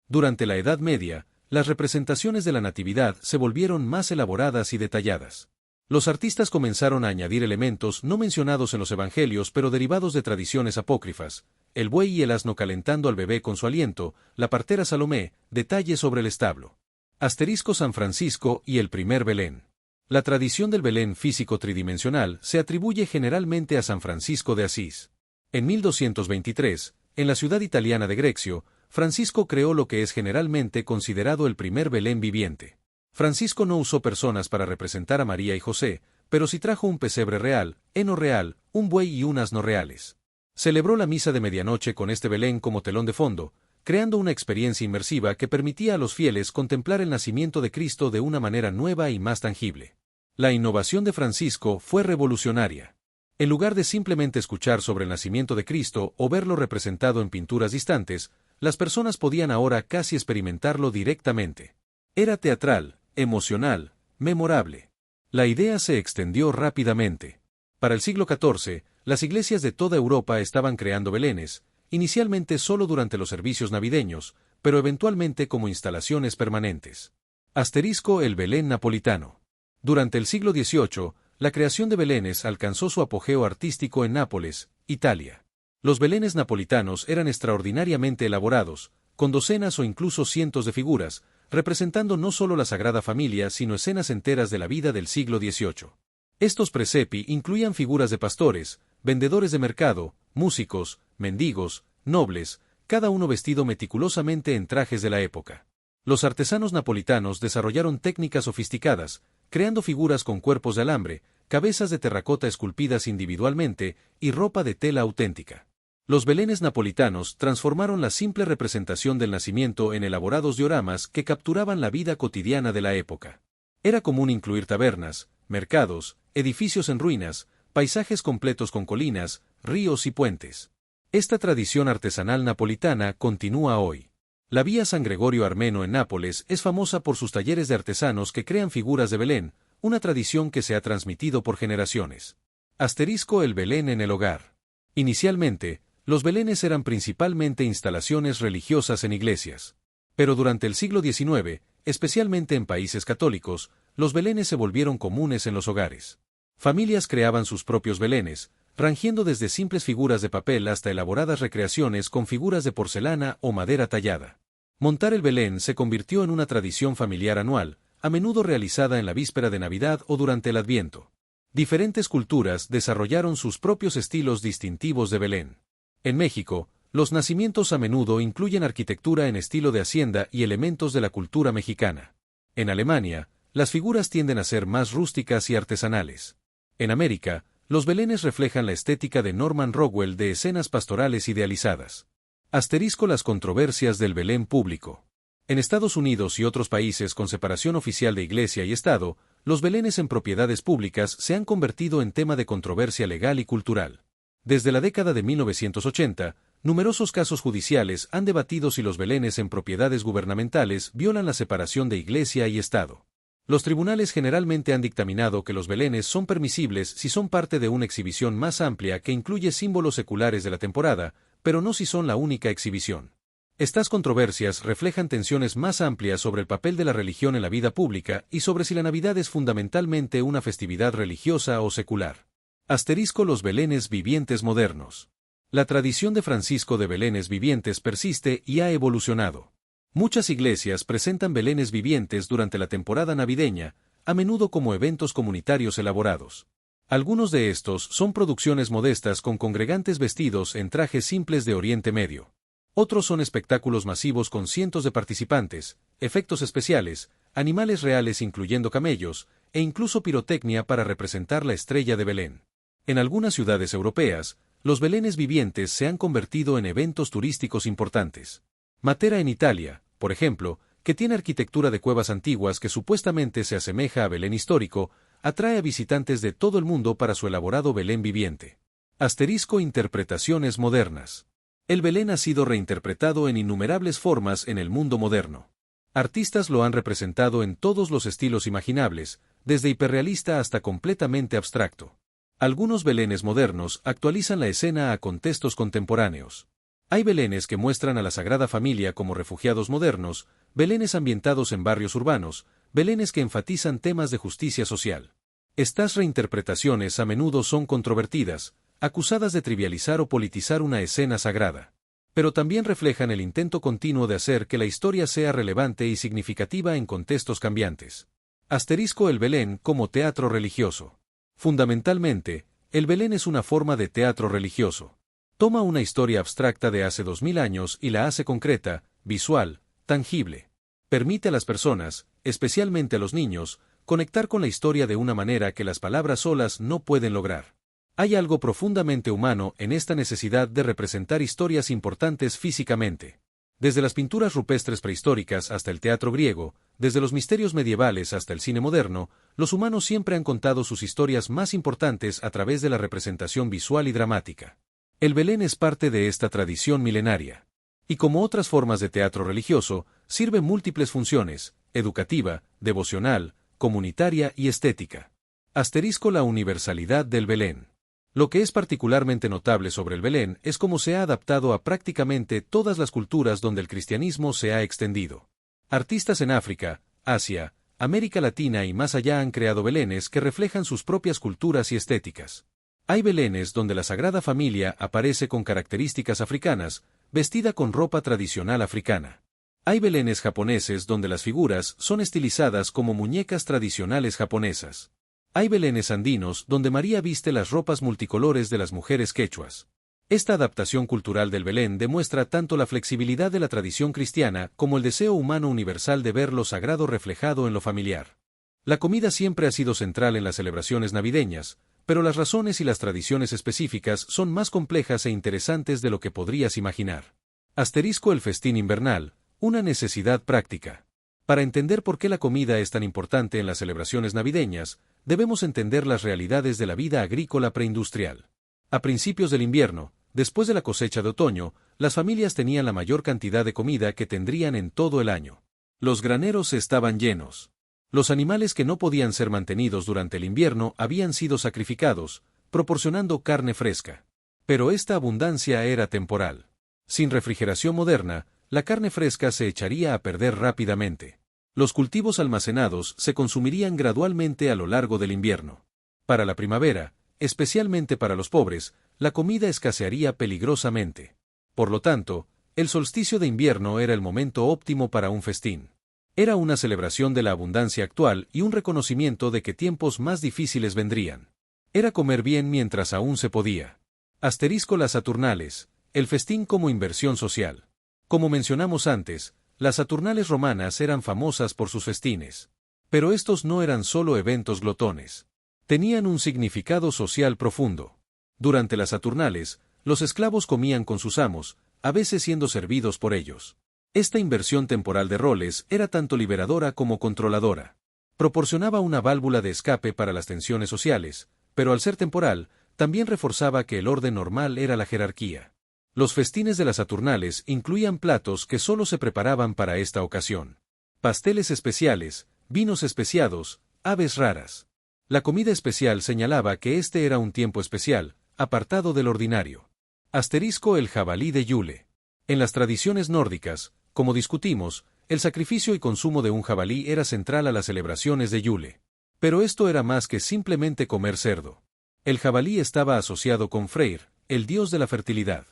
Durante la Edad Media, las representaciones de la Natividad se volvieron más elaboradas y detalladas. Los artistas comenzaron a añadir elementos no mencionados en los evangelios pero derivados de tradiciones apócrifas, el buey y el asno calentando al bebé con su aliento, la partera Salomé, detalles sobre el establo. Asterisco San Francisco y el primer Belén. La tradición del Belén físico tridimensional se atribuye generalmente a San Francisco de Asís. En 1223, en la ciudad italiana de Greccio, Francisco creó lo que es generalmente considerado el primer Belén viviente. Francisco no usó personas para representar a María y José, pero sí trajo un pesebre real, heno real, un buey y un asno reales. Celebró la misa de medianoche con este Belén como telón de fondo, creando una experiencia inmersiva que permitía a los fieles contemplar el nacimiento de Cristo de una manera nueva y más tangible. La innovación de Francisco fue revolucionaria. En lugar de simplemente escuchar sobre el nacimiento de Cristo o verlo representado en pinturas distantes, las personas podían ahora casi experimentarlo directamente. Era teatral, emocional, memorable. La idea se extendió rápidamente. Para el siglo XIV, las iglesias de toda Europa estaban creando belenes, inicialmente solo durante los servicios navideños, pero eventualmente como instalaciones permanentes. Asterisco el Belén napolitano. Durante el siglo XVIII, la creación de belenes alcanzó su apogeo artístico en Nápoles, Italia. Los belenes napolitanos eran extraordinariamente elaborados, con docenas o incluso cientos de figuras, representando no solo la Sagrada Familia sino escenas enteras de la vida del siglo XVIII. Estos presepi incluían figuras de pastores, vendedores de mercado, músicos, mendigos, nobles, cada uno vestido meticulosamente en trajes de la época. Los artesanos napolitanos desarrollaron técnicas sofisticadas, creando figuras con cuerpos de alambre, cabezas de terracota esculpidas individualmente y ropa de tela auténtica. Los belenes napolitanos transformaron la simple representación del nacimiento en elaborados dioramas que capturaban la vida cotidiana de la época. Era común incluir tabernas, mercados, edificios en ruinas, paisajes completos con colinas, ríos y puentes. Esta tradición artesanal napolitana continúa hoy. La Vía San Gregorio Armeno en Nápoles es famosa por sus talleres de artesanos que crean figuras de Belén, una tradición que se ha transmitido por generaciones. Asterisco el Belén en el hogar. Inicialmente, los belenes eran principalmente instalaciones religiosas en iglesias. Pero durante el siglo XIX, especialmente en países católicos, los belenes se volvieron comunes en los hogares. Familias creaban sus propios belenes, rangiendo desde simples figuras de papel hasta elaboradas recreaciones con figuras de porcelana o madera tallada. Montar el Belén se convirtió en una tradición familiar anual, a menudo realizada en la víspera de Navidad o durante el Adviento. Diferentes culturas desarrollaron sus propios estilos distintivos de Belén. En México, los nacimientos a menudo incluyen arquitectura en estilo de hacienda y elementos de la cultura mexicana. En Alemania, las figuras tienden a ser más rústicas y artesanales. En América, los belenes reflejan la estética de Norman Rockwell de escenas pastorales idealizadas. Asterisco las controversias del Belén público. En Estados Unidos y otros países con separación oficial de Iglesia y Estado, los belenes en propiedades públicas se han convertido en tema de controversia legal y cultural. Desde la década de 1980, numerosos casos judiciales han debatido si los belenes en propiedades gubernamentales violan la separación de Iglesia y Estado. Los tribunales generalmente han dictaminado que los belenes son permisibles si son parte de una exhibición más amplia que incluye símbolos seculares de la temporada, pero no si son la única exhibición. Estas controversias reflejan tensiones más amplias sobre el papel de la religión en la vida pública y sobre si la Navidad es fundamentalmente una festividad religiosa o secular. Asterisco los belenes vivientes modernos. La tradición de Francisco de belenes vivientes persiste y ha evolucionado. Muchas iglesias presentan belenes vivientes durante la temporada navideña, a menudo como eventos comunitarios elaborados. Algunos de estos son producciones modestas con congregantes vestidos en trajes simples de Oriente Medio. Otros son espectáculos masivos con cientos de participantes, efectos especiales, animales reales incluyendo camellos, e incluso pirotecnia para representar la estrella de Belén. En algunas ciudades europeas, los belenes vivientes se han convertido en eventos turísticos importantes. Matera en Italia, por ejemplo, que tiene arquitectura de cuevas antiguas que supuestamente se asemeja a Belén histórico, atrae a visitantes de todo el mundo para su elaborado Belén viviente. Asterisco interpretaciones modernas. El Belén ha sido reinterpretado en innumerables formas en el mundo moderno. Artistas lo han representado en todos los estilos imaginables, desde hiperrealista hasta completamente abstracto. Algunos belenes modernos actualizan la escena a contextos contemporáneos. Hay belenes que muestran a la Sagrada Familia como refugiados modernos, belenes ambientados en barrios urbanos, belenes que enfatizan temas de justicia social. Estas reinterpretaciones a menudo son controvertidas, acusadas de trivializar o politizar una escena sagrada. Pero también reflejan el intento continuo de hacer que la historia sea relevante y significativa en contextos cambiantes. Asterisco el Belén como teatro religioso. Fundamentalmente, el Belén es una forma de teatro religioso. Toma una historia abstracta de hace 2000 años y la hace concreta, visual, tangible. Permite a las personas, especialmente a los niños, conectar con la historia de una manera que las palabras solas no pueden lograr. Hay algo profundamente humano en esta necesidad de representar historias importantes físicamente. Desde las pinturas rupestres prehistóricas hasta el teatro griego, desde los misterios medievales hasta el cine moderno, los humanos siempre han contado sus historias más importantes a través de la representación visual y dramática. El Belén es parte de esta tradición milenaria. Y como otras formas de teatro religioso, sirve múltiples funciones: educativa, devocional, comunitaria y estética. Asterisco la universalidad del Belén. Lo que es particularmente notable sobre el Belén es cómo se ha adaptado a prácticamente todas las culturas donde el cristianismo se ha extendido. Artistas en África, Asia, América Latina y más allá han creado belenes que reflejan sus propias culturas y estéticas. Hay belenes donde la Sagrada Familia aparece con características africanas, vestida con ropa tradicional africana. Hay belenes japoneses donde las figuras son estilizadas como muñecas tradicionales japonesas. Hay belenes andinos donde María viste las ropas multicolores de las mujeres quechuas. Esta adaptación cultural del Belén demuestra tanto la flexibilidad de la tradición cristiana como el deseo humano universal de ver lo sagrado reflejado en lo familiar. La comida siempre ha sido central en las celebraciones navideñas, pero las razones y las tradiciones específicas son más complejas e interesantes de lo que podrías imaginar. Asterisco el festín invernal, una necesidad práctica. Para entender por qué la comida es tan importante en las celebraciones navideñas, debemos entender las realidades de la vida agrícola preindustrial. A principios del invierno, después de la cosecha de otoño, las familias tenían la mayor cantidad de comida que tendrían en todo el año. Los graneros estaban llenos. Los animales que no podían ser mantenidos durante el invierno habían sido sacrificados, proporcionando carne fresca. Pero esta abundancia era temporal. Sin refrigeración moderna, la carne fresca se echaría a perder rápidamente. Los cultivos almacenados se consumirían gradualmente a lo largo del invierno. Para la primavera, especialmente para los pobres, la comida escasearía peligrosamente. Por lo tanto, el solsticio de invierno era el momento óptimo para un festín. Era una celebración de la abundancia actual y un reconocimiento de que tiempos más difíciles vendrían. Era comer bien mientras aún se podía. Asterisco las Saturnales, el festín como inversión social. Como mencionamos antes, las Saturnales romanas eran famosas por sus festines. Pero estos no eran solo eventos glotones. Tenían un significado social profundo. Durante las Saturnales, los esclavos comían con sus amos, a veces siendo servidos por ellos. Esta inversión temporal de roles era tanto liberadora como controladora. Proporcionaba una válvula de escape para las tensiones sociales, pero al ser temporal, también reforzaba que el orden normal era la jerarquía. Los festines de las Saturnales incluían platos que solo se preparaban para esta ocasión. Pasteles especiales, vinos especiados, aves raras. La comida especial señalaba que este era un tiempo especial, apartado del ordinario. Asterisco el jabalí de Yule. En las tradiciones nórdicas, como discutimos, el sacrificio y consumo de un jabalí era central a las celebraciones de Yule. Pero esto era más que simplemente comer cerdo. El jabalí estaba asociado con Freyr, el dios de la fertilidad.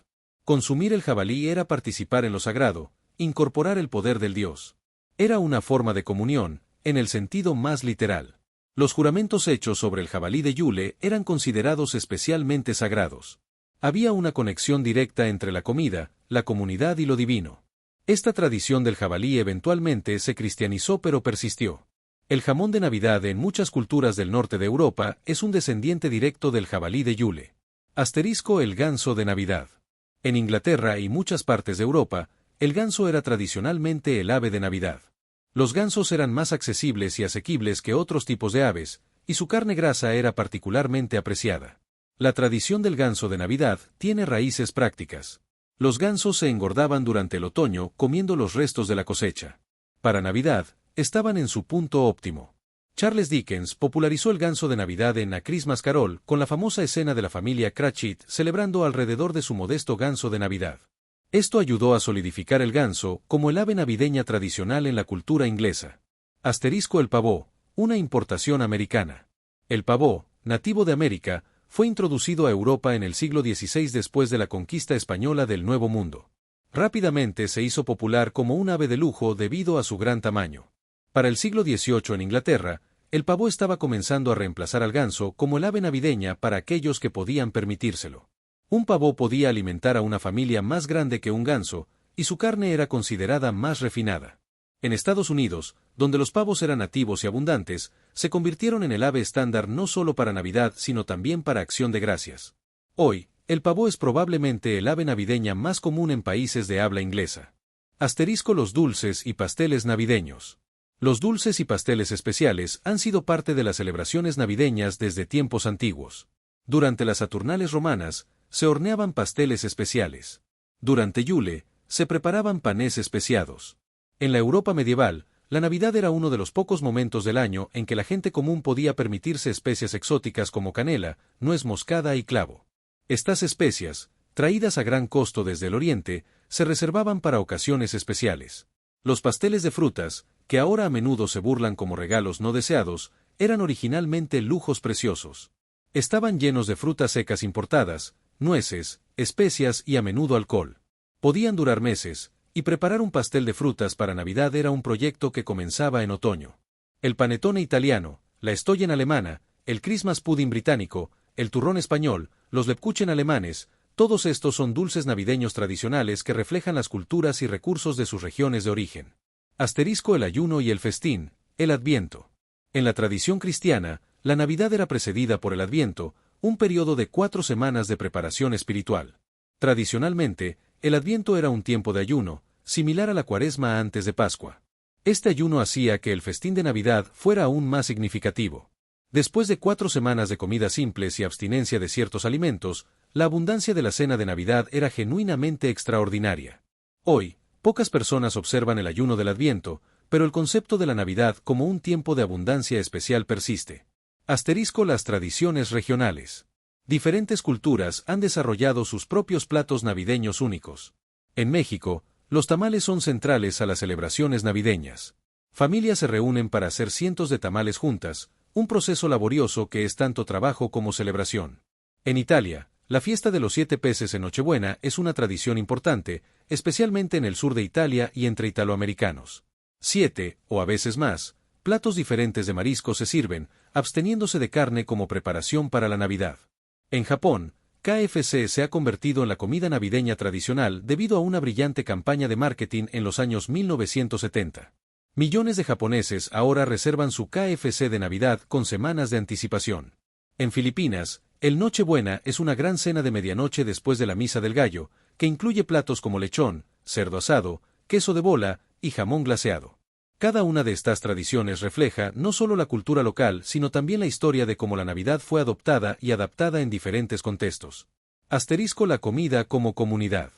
Consumir el jabalí era participar en lo sagrado, incorporar el poder del dios. Era una forma de comunión, en el sentido más literal. Los juramentos hechos sobre el jabalí de Yule eran considerados especialmente sagrados. Había una conexión directa entre la comida, la comunidad y lo divino. Esta tradición del jabalí eventualmente se cristianizó pero persistió. El jamón de Navidad en muchas culturas del norte de Europa es un descendiente directo del jabalí de Yule. Asterisco el ganso de Navidad. En Inglaterra y muchas partes de Europa, el ganso era tradicionalmente el ave de Navidad. Los gansos eran más accesibles y asequibles que otros tipos de aves, y su carne grasa era particularmente apreciada. La tradición del ganso de Navidad tiene raíces prácticas. Los gansos se engordaban durante el otoño comiendo los restos de la cosecha. Para Navidad, estaban en su punto óptimo. Charles Dickens popularizó el ganso de Navidad en A Christmas Carol con la famosa escena de la familia Cratchit celebrando alrededor de su modesto ganso de Navidad. Esto ayudó a solidificar el ganso como el ave navideña tradicional en la cultura inglesa. Asterisco el pavó, una importación americana. El pavó, nativo de América, fue introducido a Europa en el siglo XVI después de la conquista española del Nuevo Mundo. Rápidamente se hizo popular como un ave de lujo debido a su gran tamaño. Para el siglo XVIII en Inglaterra, el pavó estaba comenzando a reemplazar al ganso como el ave navideña para aquellos que podían permitírselo. Un pavó podía alimentar a una familia más grande que un ganso, y su carne era considerada más refinada. En Estados Unidos, donde los pavos eran nativos y abundantes, se convirtieron en el ave estándar no solo para Navidad sino también para Acción de Gracias. Hoy, el pavó es probablemente el ave navideña más común en países de habla inglesa. Asterisco los dulces y pasteles navideños. Los dulces y pasteles especiales han sido parte de las celebraciones navideñas desde tiempos antiguos. Durante las Saturnales romanas, se horneaban pasteles especiales. Durante Yule, se preparaban panés especiados. En la Europa medieval, la Navidad era uno de los pocos momentos del año en que la gente común podía permitirse especias exóticas como canela, nuez moscada y clavo. Estas especias, traídas a gran costo desde el Oriente, se reservaban para ocasiones especiales. Los pasteles de frutas, que ahora a menudo se burlan como regalos no deseados, eran originalmente lujos preciosos. Estaban llenos de frutas secas importadas, nueces, especias y a menudo alcohol. Podían durar meses, y preparar un pastel de frutas para Navidad era un proyecto que comenzaba en otoño. El panettone italiano, la Stollen alemana, el Christmas pudding británico, el turrón español, los Lebkuchen alemanes, todos estos son dulces navideños tradicionales que reflejan las culturas y recursos de sus regiones de origen. Asterisco el ayuno y el festín, el Adviento. En la tradición cristiana, la Navidad era precedida por el Adviento, un periodo de 4 semanas de preparación espiritual. Tradicionalmente, el Adviento era un tiempo de ayuno, similar a la Cuaresma antes de Pascua. Este ayuno hacía que el festín de Navidad fuera aún más significativo. Después de 4 semanas de comidas simples y abstinencia de ciertos alimentos, la abundancia de la cena de Navidad era genuinamente extraordinaria. Hoy, pocas personas observan el ayuno del Adviento, pero el concepto de la Navidad como un tiempo de abundancia especial persiste. Asterisco las tradiciones regionales. Diferentes culturas han desarrollado sus propios platos navideños únicos. En México, los tamales son centrales a las celebraciones navideñas. Familias se reúnen para hacer cientos de tamales juntas, un proceso laborioso que es tanto trabajo como celebración. En Italia, la fiesta de los 7 peces en Nochebuena es una tradición importante, especialmente en el sur de Italia y entre italoamericanos. 7, o a veces más, platos diferentes de mariscos se sirven, absteniéndose de carne como preparación para la Navidad. En Japón, KFC se ha convertido en la comida navideña tradicional debido a una brillante campaña de marketing en los años 1970. Millones de japoneses ahora reservan su KFC de Navidad con semanas de anticipación. En Filipinas, el Nochebuena es una gran cena de medianoche después de la Misa del Gallo, que incluye platos como lechón, cerdo asado, queso de bola y jamón glaseado. Cada una de estas tradiciones refleja no solo la cultura local, sino también la historia de cómo la Navidad fue adoptada y adaptada en diferentes contextos. Asterisco la comida como comunidad.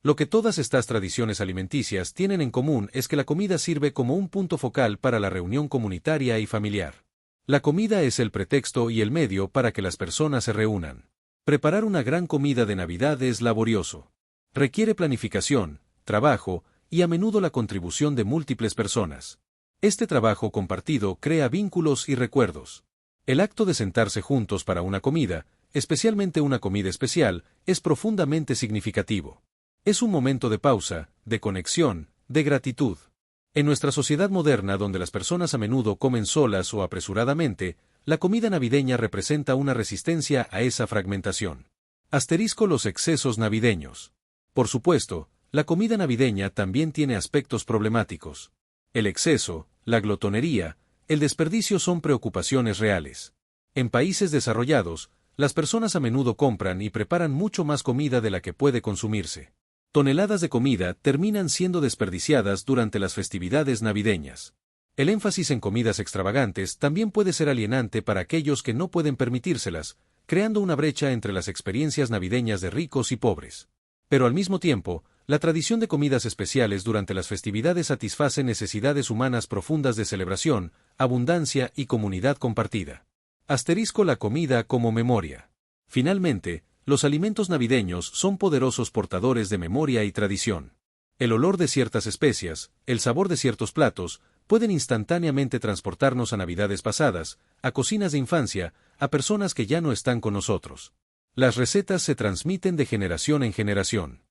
Lo que todas estas tradiciones alimenticias tienen en común es que la comida sirve como un punto focal para la reunión comunitaria y familiar. La comida es el pretexto y el medio para que las personas se reúnan. Preparar una gran comida de Navidad es laborioso. Requiere planificación, trabajo, y a menudo la contribución de múltiples personas. Este trabajo compartido crea vínculos y recuerdos. El acto de sentarse juntos para una comida, especialmente una comida especial, es profundamente significativo. Es un momento de pausa, de conexión, de gratitud. En nuestra sociedad moderna donde las personas a menudo comen solas o apresuradamente, la comida navideña representa una resistencia a esa fragmentación. Asterisco los excesos navideños. Por supuesto, la comida navideña también tiene aspectos problemáticos. El exceso, la glotonería, el desperdicio son preocupaciones reales. En países desarrollados, las personas a menudo compran y preparan mucho más comida de la que puede consumirse. Toneladas de comida terminan siendo desperdiciadas durante las festividades navideñas. El énfasis en comidas extravagantes también puede ser alienante para aquellos que no pueden permitírselas, creando una brecha entre las experiencias navideñas de ricos y pobres. Pero al mismo tiempo, la tradición de comidas especiales durante las festividades satisface necesidades humanas profundas de celebración, abundancia y comunidad compartida. Asterisco la comida como memoria. Finalmente, los alimentos navideños son poderosos portadores de memoria y tradición. El olor de ciertas especias, el sabor de ciertos platos, pueden instantáneamente transportarnos a navidades pasadas, a cocinas de infancia, a personas que ya no están con nosotros. Las recetas se transmiten de generación en generación.